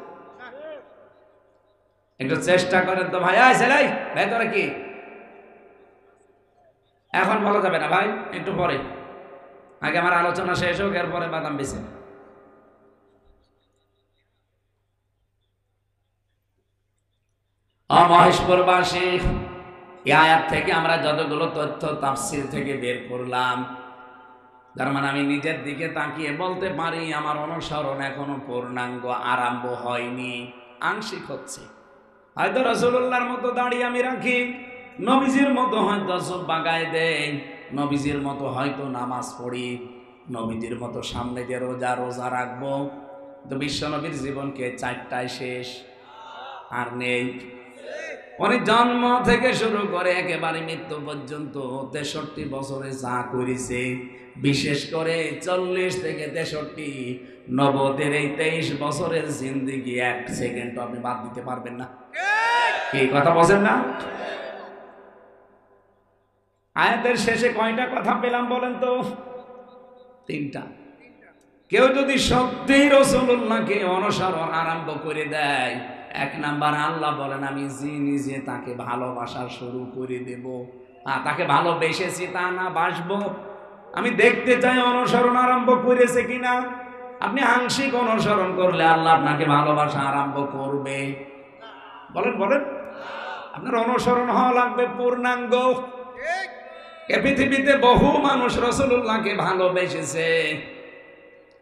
একটু চেষ্টা করেন তো ভাই। ছেলে ভেতরে কি এখন বলা যাবে না ভাই, একটু পরে, আগে আমার আলোচনা শেষ হোক, এরপরে বাদাম বেছে। মহেশপুরবাসী, এই আয়াত থেকে আমরা যতগুলো তথ্য তাফসীর থেকে বের করলাম, তার মানে আমি নিজের দিকে তাকিয়ে বলতে পারি আমার অনুসরণ এখনো পূর্ণাঙ্গ আরম্ভ হয়নি, আংশিক হচ্ছে। হয়তো রাসূলুল্লাহর মতো দাড়ি আমি রাখি, নবীজির মতো হয়তো চোখ বাগায় দেই, নবীজির মতো হয়তো নামাজ পড়ি, নবীজির মতো সামনে যে রোজা রাখবো, তো বিশ্ব নবীর জীবনকে 4টায় শেষ, আর নেই। উনি জন্ম থেকে শুরু করে একেবারে মৃত্যু পর্যন্ত 63 বছরে যা করেছে, বিশেষ করে 40 থেকে 63 নবতের এই 23 বছরের জিন্দেগি 1 সেকেন্ড আপনি বাদ দিতে পারবেন না। এই কথা বলেন না? আয়াতের শেষে কয়টা কথা পেলাম বলেন তো? 3টা। কেউ যদি সত্যিই রাসূলুল্লাহকে অনুসরণ আরম্ভ করে দেয়, 1 নাম্বার আল্লাহ বলেন আমি নিজে তাকে ভালোবাসা শুরু করে দেব। তাকে ভালোবেসেছি তা না, বাসবো। আমি দেখতে চাই অনুসরণ আরম্ভ করেছে কিনা। আপনি আংশিক অনুসরণ করলে আল্লাহ আপনাকে ভালোবাসা আরম্ভ করবে? বলেন বলেন। আপনার অনুসরণ হওয়া লাগবে পূর্ণাঙ্গ। এ পৃথিবীতে বহু মানুষ রাসূলুল্লাহকে ভালোবেসেছে,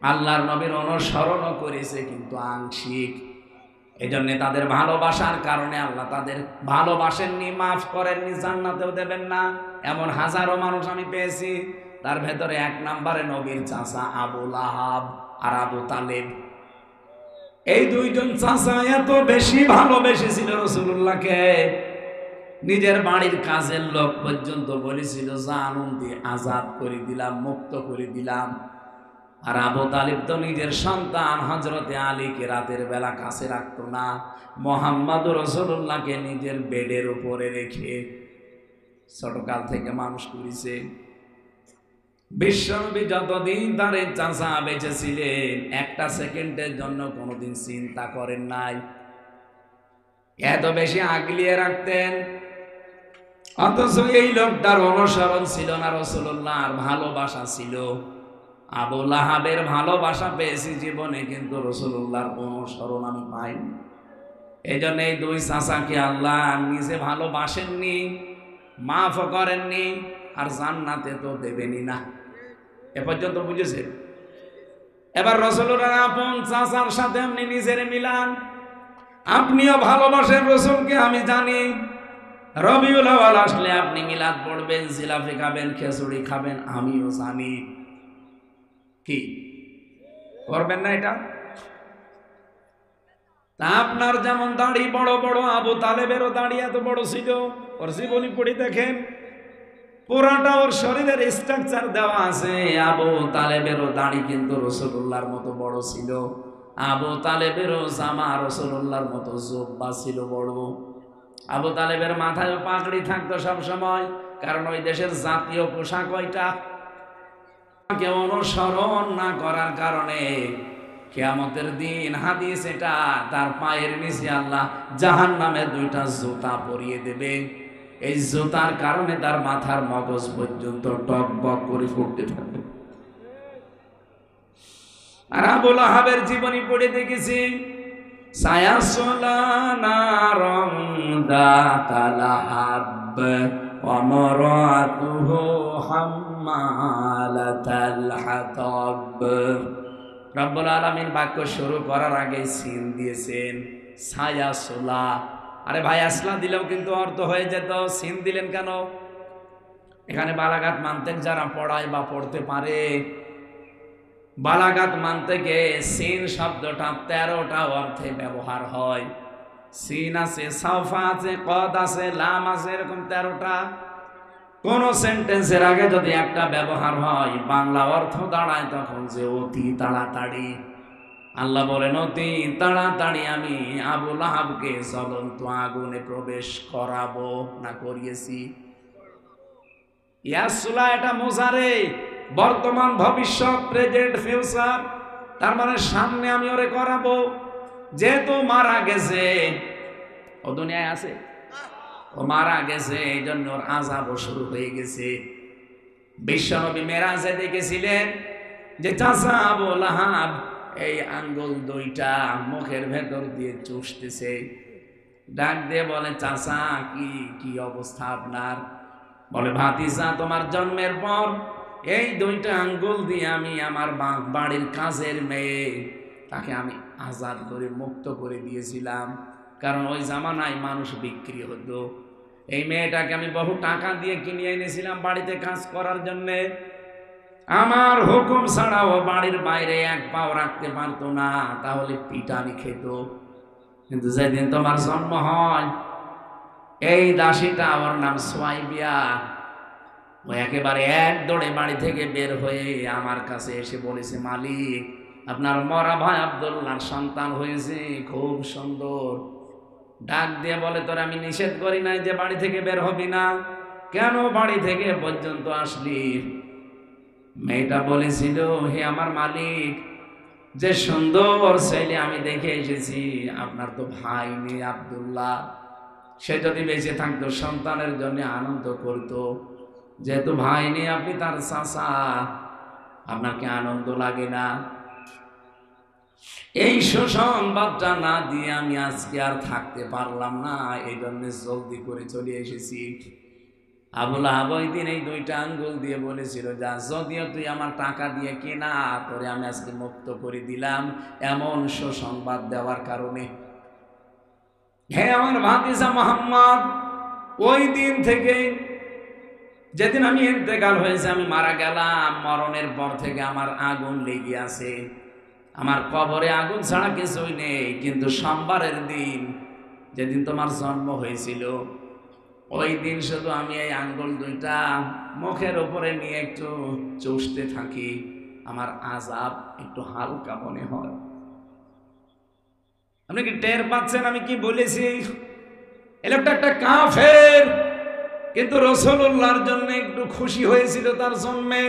আল্লাহর নবীর অনুসরণও করেছে, কিন্তু আংশিক। এই জন্য তাদের ভালোবাসার কারণে আল্লাহ তাদের ভালোবাসেননি, মাফ করেননি, জান্নাতেও দেবেন না। এমন হাজারো মানুষ আমি পেয়েছি। তার ভেতরে 1 নম্বরে নবীর চাচা আবু লাহাব আর আবু তালেব। এই দুইজন চাচা এত বেশি ভালোবেসেছিল রাসূলুল্লাহকে, নিজের বাড়ির কাজের লোক পর্যন্ত বলেছিল জানুন দিয়ে আজাদ করে দিলাম, মুক্ত করে দিলাম। আর আবু তালিব তো নিজের সন্তান হযরতে আলীকে রাতের বেলা কাছে রাখতো না, মুহাম্মদুর রাসূলুল্লাহকে নিজের বেডের উপরে রেখে ছোটকাল থেকে মানুষ করেছে। বিশ্বনবী যতদিন তার চাচা বেঁচে ছিলেন, একটা সেকেন্ডের জন্য কোনোদিন চিন্তা করেন নাই। এত বেশি আগলিয়ে রাখতেন, অথচ এই লোকটার অনুসরণ ছিল না রাসূলুল্লাহ, আর ভালোবাসা ছিল। আবু লাহাবের ভালোবাসা পেয়েছি জীবনে, কিন্তু রাসূলুল্লাহর অনুসরণ আমি পাইনি। এই জন্য এই দুই চাচাকে আল্লাহ নিজে ভালোবাসেননি, মাফ করেননি, আর জান্নাতে তো দেবেনই না। এ পর্যন্ত বুঝেছেন? এবার রাসূলুল্লাহর আপন চাচার সাথে আপনি নিজের মিলান। আপনিও ভালোবাসেন রাসূলকে, আমি জানি। রবিউল আউয়াল আসলে আপনি মিলাদ পড়বেন, জিলাপি খাবেন, খিচুড়ি খাবেন, আমিও জানি। কি করবেন না এটা? তা আপনার যেমন দাড়ি বড় বড়, আবু তালেবেরও দাড়ি এত বড় ছিল। ওর জীবনী পড়ে দেখেন, পুরাটা ওর শরীরের স্ট্রাকচার দেওয়া আছে। আবু তালেবেরও দাড়ি কিন্তু রাসূলুল্লাহর মতো বড় ছিল। আবু তালেবেরও জামা রাসূলুল্লাহর মতো জুব্বা ছিল বড়। আবু তালেবের মাথায় পাগড়ি থাকতো সব সময়, কারণ ওই দেশের জাতীয় পোশাক ওইটা। কেউ অনুসরণ না করার কারণে কিয়ামতের দিন হাদিস এটা, তার পায়ের নিচে আল্লাহ জাহান্নামের 2টা জুতা পরিয়ে দেবে। এই জুতার কারণে তার মাথার মগজ পর্যন্ত টকবক করে ফুটতে থাকবে। আর আবু লাহাবের জীবনী পড়ে দেখেছি, সায়াসলা নারম দাতাল হাব ওয়া মারাতুহু হাম্মালাতাল হাতাব। রব্বুল আলামিন বাক্য শুরু করার আগে সিন দিয়েছেন সায়াসলা। আরে ভাই, আসলা দিলেও কিন্তু অর্থ হয়ে যেত, সিন দিলেন কেন? এখানে বালাগাত মানতেক যারা পড়ায় বা পড়তে পারে, বালাগাত মানতেকে সিন শব্দটা 13টা অর্থে ব্যবহার হয়। সিন আছে, সাফা আছে, কদ আছে, লাম আছে, এরকম 13টা। কোন সেন্টেন্সের আগে যদি একটা ব্যবহার হয়, বাংলা অর্থ দাঁড়ায় তখন যে অতি তাড়াতাড়ি। আল্লাহ বলেন অতি তাড়াতাড়ি আমি আবু লাহাবকে জ্বলন্ত আগুনে প্রবেশ করাবো, না করিয়েছি? ইয়াসুলা এটা মোজারে, বর্তমান, ভবিষ্যৎ, প্রেজেন্ট, ফিউচার। তার মানে সামনে আমি ওরে করাবো। যেহেতু মারা গেছে, ও দুনিয়ায় আছে, ও মারা গেছে, এই জন্য ওর আযাবও শুরু হয়ে গেছে। বিশ্বনবী মেরাজে দেখেছিলেন যে চাচা আবু লাহাব এই আঙ্গুল 2টা মুখের ভেতর দিয়ে চুষতেছে। ডাক দিয়ে বলে, চাচা কি অবস্থা আপনার? বলে, ভাতিজা, তোমার জন্মের পর এই 2টা আঙ্গুল দিয়ে আমি আমার বাড়ির কাজের মেয়ে, তাকে আমি আজাদ করে মুক্ত করে দিয়েছিলাম। কারণ ওই জামানায় মানুষ বিক্রি হতো। এই মেয়েটাকে আমি বহু টাকা দিয়ে কিনে এনেছিলাম বাড়িতে কাজ করার জন্যে। আমার হুকুম ছাড়া ও বাড়ির বাইরে 1 পাও রাখতে পারতো না, তাহলে পিটানি খেত। কিন্তু যেদিন তোমার জন্ম হয়, এই দাসীটা, ওর নাম সুয়াইবিয়া, ও একেবারে এক দৌড়ে বাড়ি থেকে বের হয়ে আমার কাছে এসে বলেছে, মালিক, আপনার মরা ভাই আব্দুল্লাহর সন্তান হয়েছে, খুব সুন্দর। ডাক দিয়ে বলে, তোর আমি নিষেধ করি নাই যে বাড়ি থেকে বের হবি না, কেন বাড়ি থেকে পর্যন্ত আসলি? মেয়েটা বলেছিল, হে আমার মালিক, যে সুন্দর ছেলে আমি দেখে এসেছি, আপনার তো ভাই নেই আব্দুল্লাহ, সে যদি বেঁচে থাকতো সন্তানের জন্য আনন্দ করতো। যেহেতু ভাই নেই, আপনি তার চাচা, আপনার কি আনন্দ লাগে না? এই সুসংবাদটা না দিয়ে আমি আজকে আর থাকতে পারলাম না, এই জন্য জলদি করে চলে এসেছি। আবুল আহাব ওই দিন এই দুইটা আঙ্গুল দিয়ে বলেছিল, যা যদিও তুই আমার টাকা দিয়ে কেনা, তোরে আমি আজকে মুক্ত করে দিলাম এমন সুসংবাদ দেওয়ার কারণে। হে আমার ভাতিজা মুহাম্মদ, ওই দিন থেকে যেদিন আমি ইন্তেকাল হয়েছে, আমি মারা গেলাম, মরণের পর থেকে আমার আগুন লেগে আছে। আমার কবরে আগুন ছাড়া কিছুই নেই। কিন্তু সোমবারের দিন, যেদিন তোমার জন্ম হয়েছিল, ওই দিন শুধু আমি এই আঙ্গুল দুইটা মুখের উপরে নিয়ে একটু চুষতে থাকি, আমার আযাব একটু হালকা মনে হয়। আপনি কি টের পাচ্ছেন আমি কি বলেছি? এই লোকটা একটা কাফের, কিন্তু রাসূলুল্লাহর জন্য একটু খুশি হয়েছিল তার জন্মে।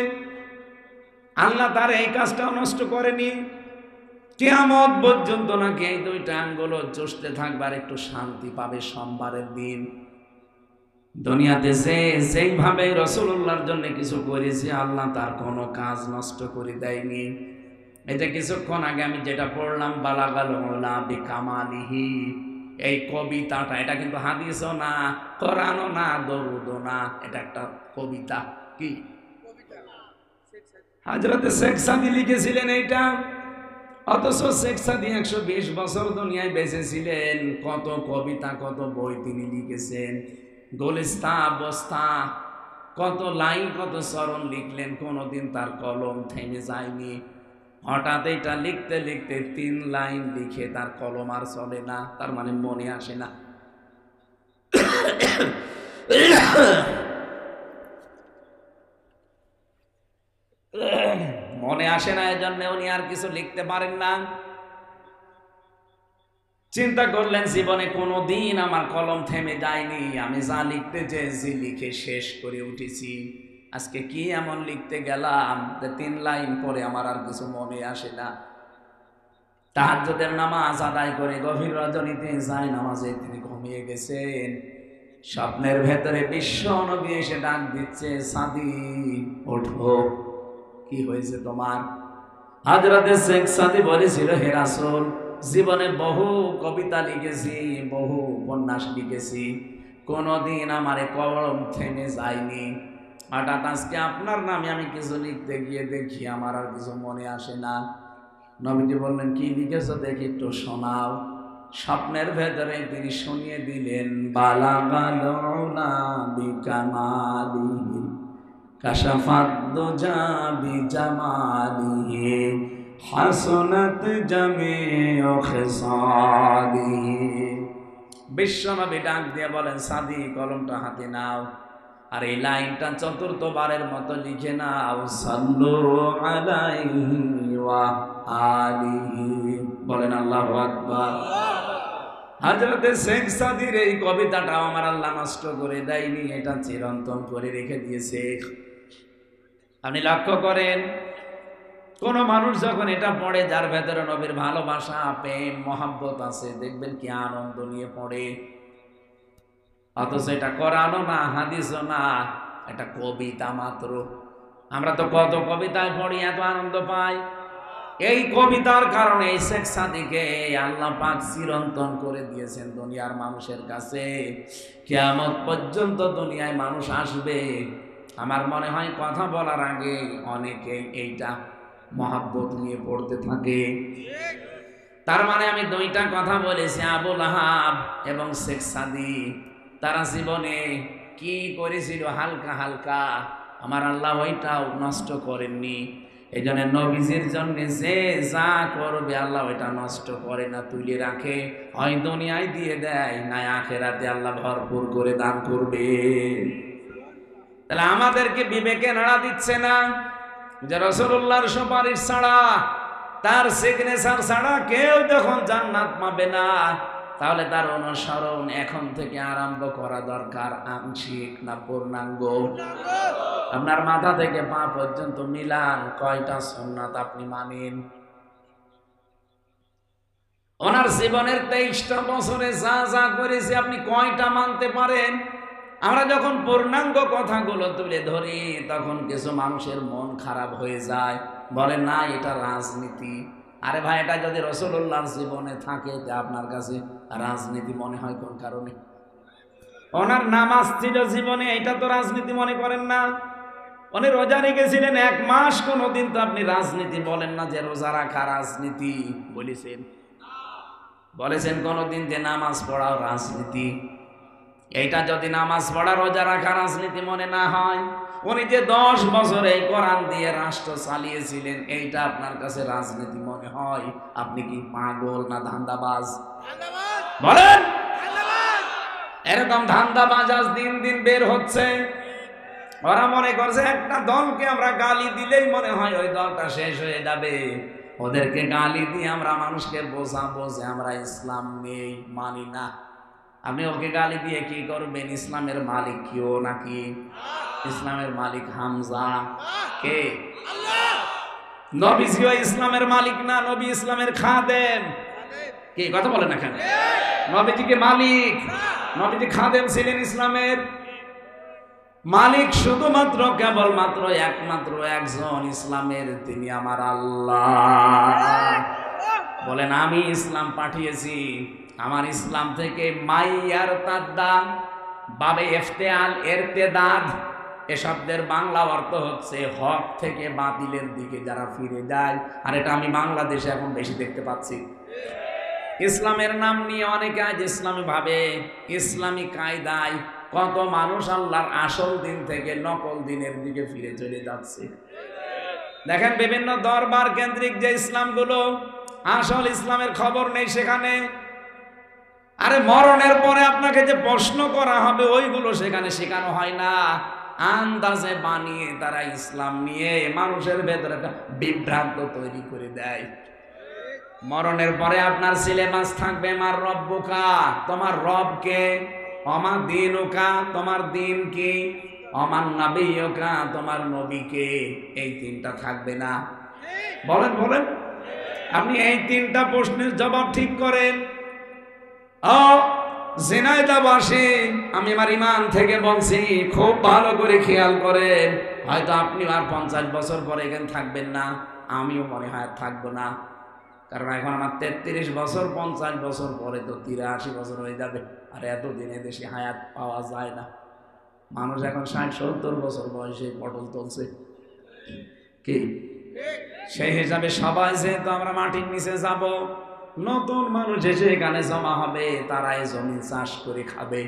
আল্লাহ তার এই কাজটা নষ্ট করেনি। কিয়ামত পর্যন্ত নাকি এই দুইটা আঙ্গুল চুষতে থাকবে আর একটু শান্তি পাবে সোমবারের দিন। দুনিয়াতে যেইভাবে রাসূলুল্লাহর জন্য কিছু করেছে, আল্লাহ তার কোনো কাজ নষ্ট করে দেয়নি। এটা কিছুক্ষণ আগে আমি যেটা পড়লাম, বালাগাল উলা বিকামালিহি, এই কবিতাটা, এটা কিন্তু হাদিসও না, কোরআনও না, দরুদও না, এটা একটা কবিতা। কি হযরতে শেখ সাদী লিখেছিলেন এইটা। অথচ শেখ সাদী 120 বছর দুনিয়ায় বেঁচে ছিলেন। কত কবিতা, কত বই তিনি লিখেছেন, গোলিস্তা বস্তা, কত লাইন, কত চরণ লিখলেন। কোনোদিন তার কলম থেমে যায়নি। হঠাৎ এটা লিখতে লিখতে 3 লাইন লিখে তার কলম আর চলে না, তার মানে মনে আসে না। মনে আসে না, এজন্য উনি আর কিছু লিখতে পারেন না। চিন্তা করলেন, জীবনে কোনোদিন আমার কলম থেমে যায়নি, আমি যা লিখতে চেয়েছি লিখে শেষ করে উঠেছি। আজকে কি এমন লিখতে গেলাম যে 3 লাইন পরে আমার আর কিছু মনে আসে না। তাহাজ্জুদের নামাজ আদায় করে গভীর রজনীতে যায় নামাজে তিনি ঘুমিয়ে গেছেন। স্বপ্নের ভেতরে বিশ্ব নবী এসে ডাক দিচ্ছে, সাদী ওঠো, কি হয়েছে তোমার? হযরতে শেখ সাদী বলেছিল, হে রাসূল, জীবনে বহু কবিতা লিখেছি, বহু উপন্যাস লিখেছি, কোনোদিন আমার কলম থেমে যায়নি। হঠাৎ আজকে আপনার নামে আমি কিছু লিখতে গিয়ে দেখি আমার আর কিছু মনে আসে না। নবীজি বললেন, কি লিখেছ দেখি একটু শোনাও। স্বপ্নের ভেতরে তিনি শুনিয়ে দিলেন, বালাগাল উলা বিকামালিহি কাশাফাত দুজা বিজামালিহি হাসনাত জামিউ খিসালিহি। বিশ্বনবী ডাক দিয়ে বলেন, সাদী কলমটা হাতে নাও, আর এই লাইনটা 4th বারের মতো লিখে নাও, সাল্লু আলাইহি ওয়া আলিহি। বলেন আল্লাহু আকবার। হযরতে শেখ সাদীর এই কবিতাটা আমার আল্লাহ নষ্ট করে দেয়নি, এটা চিরন্তন করে রেখে দিয়েছে। আপনি লক্ষ্য করেন, কোন মানুষ যখন এটা পড়ে, যার ভেতরে নবীর ভালোবাসা, প্রেম, মহব্বত আছে, দেখবেন কি আনন্দ নিয়ে পড়ে। অথচ এটা কোরআনও না, হাদিসও না, এটা কবিতা মাত্র। আমরা তো কত কবিতায় পড়ি, এত আনন্দ পাই। এই কবিতার কারণে এই শেখ সাদীকে আল্লাহ পাক চিরন্তন করে দিয়েছেন দুনিয়ার মানুষের কাছে। কিয়ামত পর্যন্ত দুনিয়ায় মানুষ আসবে। আমার মনে হয় কথা বলার আগে অনেকেই এইটা মহব্বত নিয়ে পড়তে থাকে। তার মানে আমি 2টা কথা বলেছি, আবুল আহাব এবং শেখ সাদী, তারা জীবনে কি করেছিল হালকা হালকা, আমার আল্লাহ ওইটাও নষ্ট করেননি। এই জন্য নবীজির জন্য যে যা করবে আল্লাহ ওইটা নষ্ট করে না, তুলে রাখে। হয় দুনিয়ায় দিয়ে দেয়, না আখিরাতে আল্লাহ ভরপুর করে দান করবে। তাহলে আমাদেরকে বিবেকে নাড়া দিচ্ছে না যে রাসূলুল্লাহর সুপারিশ ছাড়া, তার সিগনেচার ছাড়া কেউ যখন জান্নাত পাবে না, তাহলে তার অনুসরণ এখন থেকে আরম্ভ করা দরকার। আংশিক না পূর্ণাঙ্গ? আপনার মাথা থেকে পা পর্যন্ত মিলান, কয়টা সুন্নাত আপনি মানেন? ওনার জীবনের 23টা বছরে যা যা করেছে আপনি কয়টা মানতে পারেন? আমরা যখন পূর্ণাঙ্গ কথাগুলো তুলে ধরি, তখন কিছু মানুষের মন খারাপ হয়ে যায়, বলে না এটা রাজনীতি। আরে ভাই, এটা যদি রাসূলুল্লাহর জীবনে থাকে, তা আপনার কাছে রাজনীতি মনে হয় কোন কারণে? ওনার নামাজ ছিল জীবনে, এটা তো রাজনীতি মনে করেন না। উনি রোজা রেখেছিলেন 1 মাস, কোনোদিন তো আপনি রাজনীতি বলেন না যে রোজা রাখা রাজনীতি বলেছেন? বলেছেন কোনোদিন যে নামাজ পড়াও রাজনীতি? এইটা যদি নামাজ পড়া রোজা রাখা রাজনীতি মনে না হয়, উনি যে 10 বছর এই কোরআন দিয়ে রাষ্ট্র চালিয়েছিলেন, এইটা আপনার কাছে রাজনীতি মনে হয়, আপনি কি পাগল না ধান্দাবাজ? বলেন। এরকম ধান্দাবাজ আজ দিন দিন বের হচ্ছে। ওরা মনে করছে একটা দলকে আমরা গালি দিলেই মনে হয় ওই দলটা শেষ হয়ে যাবে। ওদেরকে গালি দিয়ে আমরা মানুষকে বোঝাবো যে আমরা ইসলাম নেই, মানি না। আপনি ওকে গালি দিয়ে কি করবেন? ইসলামের মালিক কেউ নাকি? ইসলামের মালিক হামজা কে? নবীজিও ইসলামের মালিক না, নবী ইসলামের খাদেম। কি কথা বলেন না কেন? নবীজি কে মালিক? নবীজি খাদেম ছিলেন। ইসলামের মালিক শুধুমাত্র কেবলমাত্র একমাত্র একজন ইসলামের, তিনি আমার আল্লাহ। বলেন আমি ইসলাম পাঠিয়েছি। আমার ইসলাম থেকে মাইয়ার তাদ্দা বাবে ইফতেআল ইরতিদাদ এ শব্দের বাংলা অর্থ হচ্ছে হক থেকে বাতিলের দিকে যারা ফিরে যায়। আর এটা আমি বাংলাদেশে এখন বেশি দেখতে পাচ্ছি। ইসলামের নাম নিয়ে অনেকে আজ ইসলামী ভাবে, ইসলামী কায়দায় কত মানুষ আল্লাহর আসল দিন থেকে নকল দিনের দিকে ফিরে চলে যাচ্ছে। দেখেন বিভিন্ন দরবার কেন্দ্রিক যে ইসলামগুলো, আসল ইসলামের খবর নেই সেখানে। আরে মরণের পরে আপনাকে যে প্রশ্ন করা হবে ওইগুলো সেখানে শেখানো হয় না। আন্দাজে বানিয়ে তারা ইসলাম নিয়ে মানুষের ভেতরে একটা বিভ্রান্ত তৈরি করে দেয়। মরণের পরে আপনার সিলেবাস থাকবে মার রব্বুকা, তোমার রবকে, অমা দিনুকা, তোমার দিন কি, অমান নবিয়ুকা, তোমার নবীকে। এই 3টা থাকবে না। বলেন বলেন, আপনি এই 3টা প্রশ্নের জবাব ঠিক করেন। ও ঝিনাইদহবাসী, আমি আমার ইমান থেকে বলছি, খুব ভালো করে খেয়াল করেন। হয়তো আপনি আর 50 বছর পরে এখানে থাকবেন না, আমিও মনে হয় থাকবো না। কারণ এখন আমার 33 বছর, 50 বছর পরে তো 83 বছর হয়ে যাবে। আর এতদিনে দেশে হায়াত পাওয়া যায় না। মানুষ এখন 60-70 বছর বয়সে পটল তুলছে। কি সেই হিসাবে সবাই যেহেতু আমরা মাটির নিচে যাব, নতুন মানুষ এসে এখানে জমা হবে, তারা এই জমি চাষ করে খাবে।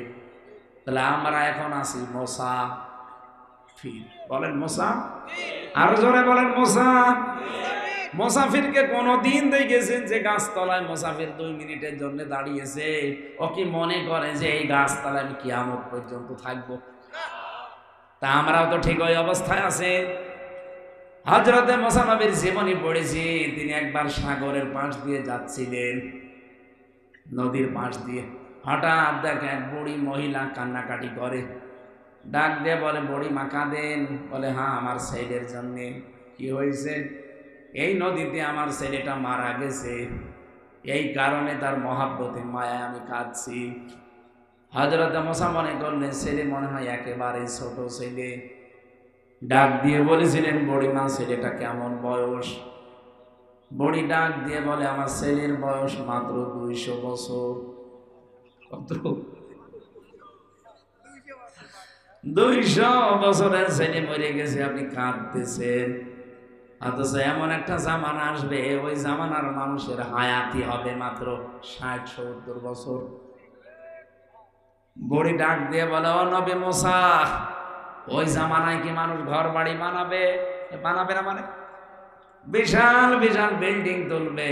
তাহলে আমরা এখন আছি মুসাফির। বলেন মুসা, আরো জোরে বলেন মুসা। মুসাফিরকে কোনদিন দেখেছেন যে গাছতলায় মুসাফির 2 মিনিটের জন্য দাঁড়িয়েছে? ও কি মনে করে যে এই গাছতলায় আমি কিয়ামত পর্যন্ত থাকবো? তা আমরাও তো ঠিক ওই অবস্থায় আছে। হযরতে মুসা নবীর জীবনী পড়েছি। তিনি একবার সাগরের পাশ দিয়ে যাচ্ছিলেন, নদীর পাশ দিয়ে। হঠাৎ দেখেন এক বুড়ি মহিলা কান্নাকাটি করে। ডাক দিয়ে বলে, বুড়ি মা কাঁদেন? বলে হ্যাঁ, আমার ছেলের জন্যে। কি হয়েছে? এই নদীতে আমার ছেলেটা মারা গেছে, এই কারণে তার মহাব্বতে মায়ায় আমি কাঁদছি। হযরতে মুসা মনে করলেন ছেলে মনে হয় একেবারে ছোট ছেলে। ডাক দিয়ে বলেছিলেন, বুড়িমা ছেলেটা কেমন বয়স? বুড়ি ডাক দিয়ে বলে, আমার ছেলের বয়স মাত্র 200 বছর। কত? 200 বছরের ছেলে মরে গেছে, আপনি কাঁদতেছেন। অথচ এমন একটা জামানা আসবে, ওই জামানার মানুষের হায়াতি হবে মাত্র 60-70 বছর। বুড়ি ডাক দিয়ে বলে, ও নবী মুসা, ওই জামানায় কি মানুষ ঘর বাড়ি বানাবে? বানাবে না মানে বিশাল বিশাল বিল্ডিং তুলবে।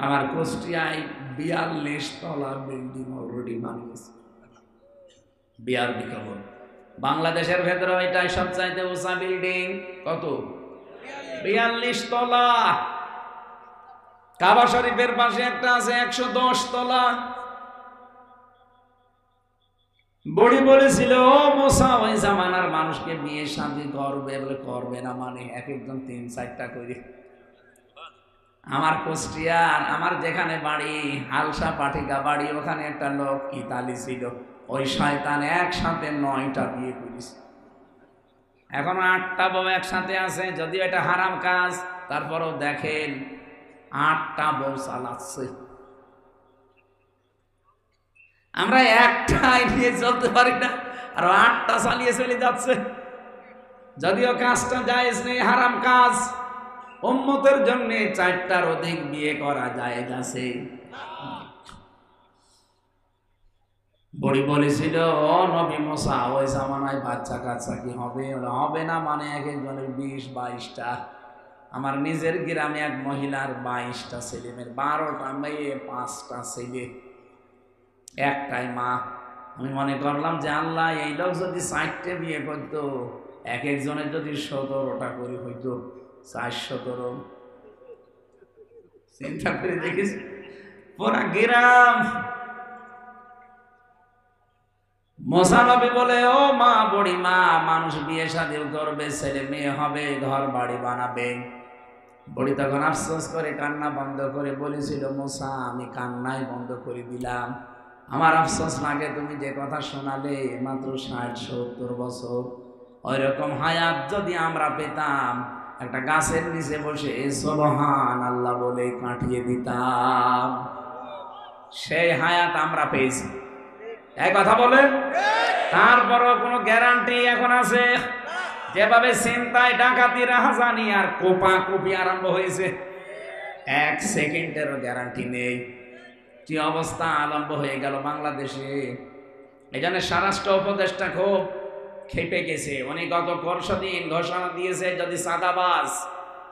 আমার কুষ্টিয়ায় 42 তলা বিল্ডিং অলরেডি বানিয়েছে। 42 কেবল বাংলাদেশের ভেতরে এটাই সবচাইতে উঁচা বিল্ডিং। কত? 42 তলা। কাবা শরীফের পাশে একটা আছে 110 তলা। বুড়ি বলেছিল, ও মুসা, ওই জামানার মানুষকে বিয়ে শাদী করবে? বলে করবে না মানে এক একজন 3-4টা করে। আমার কুষ্টিয়ার, আমার যেখানে বাড়ি হালসা পাঠিকা বাড়ি, ওখানে একটা লোক ইতালি ছিল। ওই শয়তান একসাথে 9টা বিয়ে করেছে। এখন 8টা বউ একসাথে আছে। যদিও এটা হারাম কাজ, তারপরেও দেখেন 8টা বউ চালাচ্ছে। আমরা একটাই নিয়ে চলতে পারি না, আর 8টা চালিয়ে চলে যাচ্ছে। যদিও কাজটা জায়েজ নেই, হারাম কাজ। উম্মতের জন্য 4টার অধিক বিয়ে করা জায়েজ আছে। বড়ি বলেছিল, ও নবী মুসা, ওই জামানায় বাচ্চা কাচ্চা কি হবে? হবে না মানে এক একজনের 20-22টা। আমার নিজের গ্রামে এক মহিলার 22টা ছেলে মেয়ে, 12টা মেয়ে, 5টা ছেলে, একটাই মা। আমি মনে করলাম যে আল্লাহ, এই লোক যদি 4টে বিয়ে করতো, এক একজনের যদি 17টা করে হইতো, 417। চিন্তা করে দেখিস, পুরা গ্রাম। মুসা নবী বলে, ও মা, বড়ি মা, মানুষ বিয়ে শাদী করবে, ছেলে মেয়ে হবে, ঘর বাড়ি বানাবে। বড়ি তখন আফসোস করে কান্না বন্ধ করে বলেছিল, মুসা, আমি কান্নাই বন্ধ করে দিলাম। আমার আফসোস লাগে, তুমি যে কথা শোনালে, মাত্র 60-70 বছর, ওই রকম হায়াত যদি আমরা পেতাম, একটা গাছের নিচে বসে সুবহান আল্লাহ বলে কাটিয়ে দিতাম। সেই হায়াত আমরা পেয়েছি, এই কথা বলেন। তারপরও কোনো গ্যারান্টি এখন আছে? যেভাবে চিন্তায়, ডাকাতি, রাহাজানি আর কোপাকুপি আরম্ভ হয়েছে, 1 সেকেন্ডেরও গ্যারান্টি নেই। কি অবস্থা আরম্ভ হয়ে গেল বাংলাদেশে। এই জন্য স্বরাষ্ট্র উপদেষ্টা খুব খেপে গেছে। উনি গত পরশুদিন ঘোষণা দিয়েছে, যদি চাঁদাবাজ,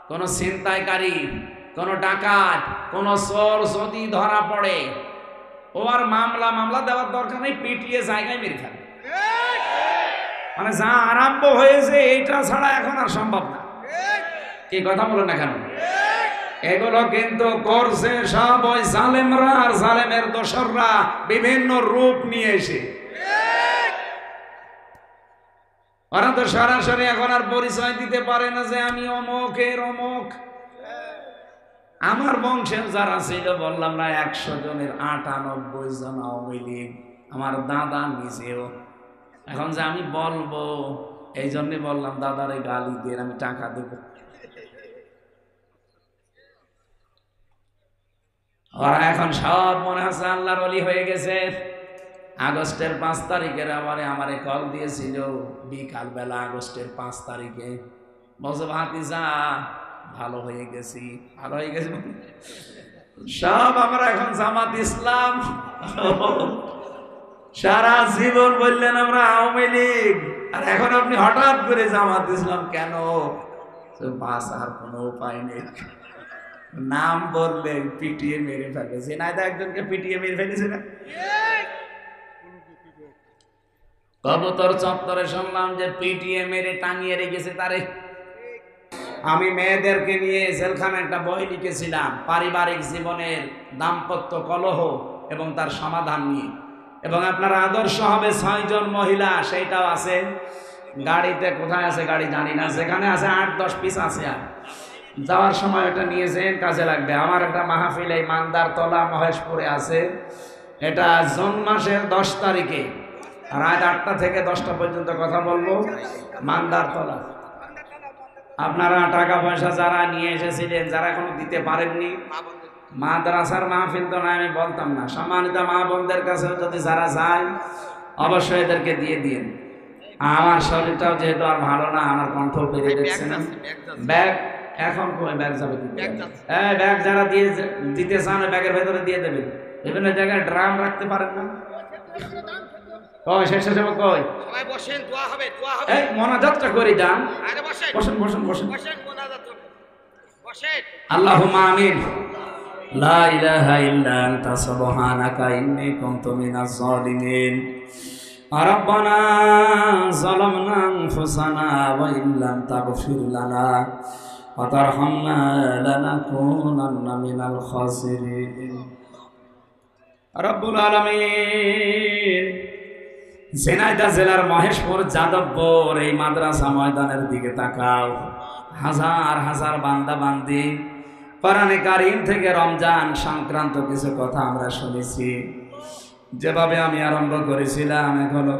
কোন ছিনতাইকারী, কোন ডাকাত, কোন চোর যদি ধরা পড়ে, ও আর মামলা দেওয়ার দরকার নেই, পিটিয়ে জায়গায় মেরে ফেলে। মানে যা আরম্ভ হয়েছে, এইটা ছাড়া এখন আর সম্ভব না। কি কথা বলেন না কেন? এগুলো কিন্তু করছে সব ওই জালেমরা আর জালেমের দোসররা, বিভিন্ন রূপ নিয়ে এসে। ওরা তো সরাসরি এখন আর পরিচয় দিতে পারে না যে আমি অমুকের অমুক। আমার বংশের যারা ছিল, বললাম না, 100 জনের 98 জন আওয়ামী লীগ, আমার দাদা নিজেও। এখন যে আমি বলবো, এই জন্য বললাম, দাদারে গালি দিয়ে আমি টাকা দেব। ওরা এখন সব মনে হচ্ছে আল্লাহর ওলি হয়ে গেছে। আগস্টের 5 তারিখের আমারে কল দিয়েছিল বিকাল বেলা, আগস্টের 5 তারিখে। বলছে, ভাতিজা, ভালো হয়ে গেছি। ভালো হয়ে গেছি সব আমরা এখন জামাত ইসলাম। সারা জীবন বললেন আমরা আওয়ামী লীগ, আর এখন আপনি হঠাৎ করে জামাত ইসলাম কেন? বাঁচার কোনো উপায় নেই, নাম বললেন পিটিয়ে মেরে ফেলেছে। না, একজনকে পিটিয়ে মেরে ফেলেছে না? কবুতর চত্বরে শুনলাম যে পিটিয়ে মেরে টাঙিয়ে রেখেছে তারে। আমি মেয়েদেরকে নিয়ে জেলখানায় একটা বই লিখেছিলাম, পারিবারিক জীবনের দাম্পত্য কলহ এবং তার সমাধান নিয়ে। এবং আপনার আদর্শ হবে 6 জন মহিলা, সেইটাও আছে গাড়িতে। কোথায় আছে গাড়ি জানি না, যেখানে আছে 8-10 পিস আছে। আর যাওয়ার সময় এটা নিয়েছেন, কাজে লাগবে। আমার একটা মাহফিল এই মান্দার তলা মহেশপুরে আছে, এটা জুন মাসের 10 তারিখে রাত 8টা থেকে 10টা পর্যন্ত কথা বলবো, মান্দার তলা। আপনারা টাকা পয়সা যারা নিয়ে এসেছিলেন, যারা এখনো দিতে পারেননি, মাদ্রাসার মাহফিল তো না, আমি বলতাম না, সম্মানিত মা বোনদের কাছে যদি যারা যায়, অবশ্যই এদেরকে দিয়ে দিন। আমার শরীরটাও যেহেতু আর ভালো না, আমার কণ্ঠ পেরে দিচ্ছে না। ব্যাগ এখন কই ব্যাগ যাবে? ব্যাগ যারা দিয়ে দিতে চান, ব্যাগের ভেতরে দিয়ে দেবেন। বিভিন্ন জায়গায় ড্রাম রাখতে পারেন না। শেষ হবে কই? মনাজাতটা করে যান। বসেন বসেন বসেন। আল্লাহুম্মা আমিন। লা ইলাহা ইল্লা আনতা সুবহানাকা ইন্নী কুনতু মিনাজ জালিমিন। রাব্বানা যালামনা আনফুসানা ওয়া ইল্লাম তাগফির লানা ওয়া তারহামনা লানাকুনান্না মিনাল খাসিরিন। রব্বুল আলামিন, ঝিনাইদহ জেলার মহেশপুর যাদবপুর এই মাদ্রাসা ময়দানের দিকে তাকাও। হাজার হাজার বান্দা বান্দি কোরআনে কারীম থেকে রমজান সংক্রান্ত কিছু কথা আমরা শুনেছি। যেভাবে আমি আরম্ভ করেছিলাম, এখনো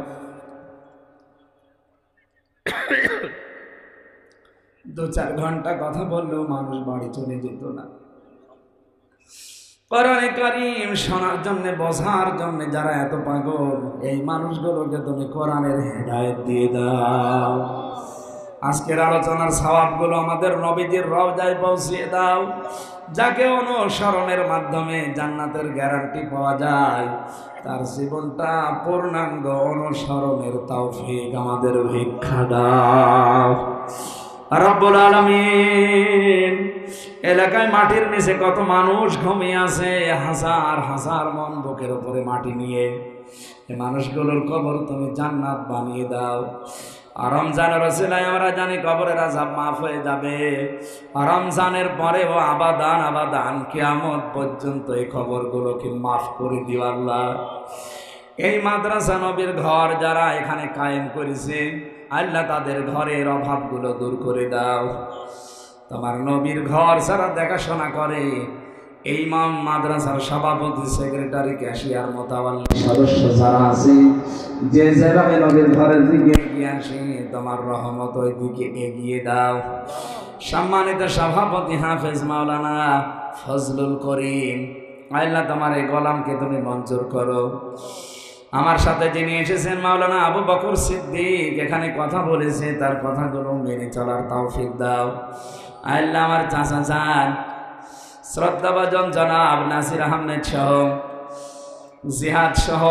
2-4 ঘন্টা কথা বললেও মানুষ বাড়ি চলে যেত না। কোরআনে কারীম শোনার জন্য, বোঝার জন্য যারা এত পাগল, এই মানুষগুলোকে তুমি কোরআনের হেদায়েত দিয়ে দাও। আজকের আলোচনার সওয়াবগুলো আমাদের নবীজির রওজায় পৌঁছিয়ে দাও। যাকে অনুসরণের মাধ্যমে জান্নাতের গ্যারান্টি পাওয়া যায়, তার জীবনটা পূর্ণাঙ্গ অনুসরণের তৌফিক আমাদের ভিক্ষা দাও রব্বুল আলামিন। এলাকায় মাটির নিচে কত মানুষ ঘুমিয়ে আছে, হাজার হাজার মন বুকের উপরে মাটি নিয়ে। এই মানুষগুলোর কবর তুমি জান্নাত বানিয়ে দাও। আর রমজানের ওসিলায় আমরা জানি কবরের আযাব মাফ হয়ে যাবে। আর রমজানের পরেও আবাদান আবাদান কিয়ামত পর্যন্ত এই কবরগুলোকে মাফ করে দিও আল্লাহ। এই মাদ্রাসা নবীর ঘর যারা এখানে কায়েম করেছে, আল্লাহ তাদের ঘরের অভাবগুলো দূর করে দাও। তোমার নবীর ঘর যারা দেখাশোনা করে, এই ইমাম, মাদ্রাসার সভাপতি, সেক্রেটারি, ক্যাশিয়ার, মোতাওয়াল্লি সদস্য যারা আছে, যে যেভাবে নবীর ঘরের দিকে এগিয়ে আসে, তোমার রহমত ওই দিকে এগিয়ে দাও। সম্মানিত সভাপতি হাফেজ মাওলানা ফজলুল করিম, আল্লাহ তোমার এই গোলামকে তুমি মঞ্জুর করো। আমার সাথে যিনি এসেছেন মাওলানা আবু বকর সিদ্দিক, এখানে কথা বলেছে, তার কথাগুলো মেনে চলার তৌফিক দাও। আল্লাহ আমার চাচা যান শ্রদ্ধাভাজন জনাব নাসির আহমেদ সহ, জিহাদ সহ,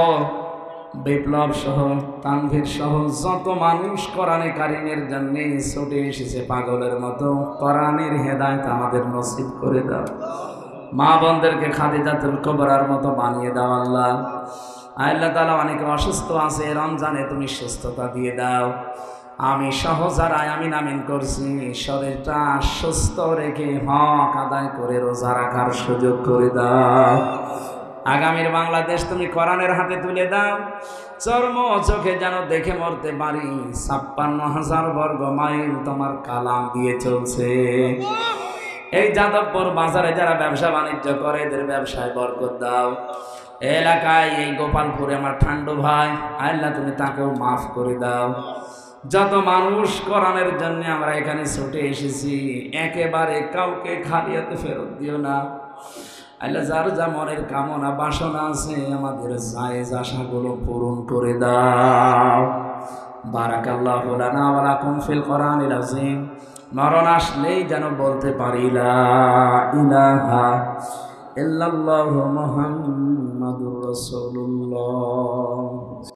বিপ্লব সহ, তানভীর সহ যত মানুষ কোরআনে কারিমের জন্য ছুটে এসেছে পাগলের মতো, কোরআনের হেদায়েত আমাদের নসিব করে দাও। মা বোনদেরকে খাদিজাতুল কুবরার মতো বানিয়ে দাও আল্লাহ। আল্লাহ তাআলা অনেকে অসুস্থ আছে, রমজানে তুমি সুস্থতা দিয়ে দাও। আমি সহ যারা আমিন আমিন করছি, শরীরটা সুস্থ রেখে হক আদায় করে রোজা রাখার সুযোগ করে দাও। আগামীর বাংলাদেশ তুমি কোরআনের হাতে তুলে দাও। চর্ম চোখে যেন দেখে মরতে পারি, ৫৬,০০০ বর্গ মাইল তোমার কালাম দিয়ে চলছে। এই যাদবপুর বাজারে যারা ব্যবসা বাণিজ্য করে, এদের ব্যবসায় বরকত দাও। এলাকায় এই গোপালপুরে আমার ঠান্ডু ভাই, আল্লাহ তুমি তাকেও মাফ করে দাও। যত মানুষ কোরআনের জন্য আমরা এখানে ছুটে এসেছি, একেবারে কাউকে খালি হাতে ফেরত দিও না আল্লাহ। যার যা মনের কামনা বাসনা আছে, আমাদের জায়েজ আশাগুলো পূরণ করে দাও। বারাকাল্লাহু লানা ওয়া লাকুম ফিল কোরআনিল আযীম। মরণ আসলেই যেন বলতে পারি লা ইলাহা ইল্লাল্লাহু মুহাম্মাদুর রাসূলুল্লাহ।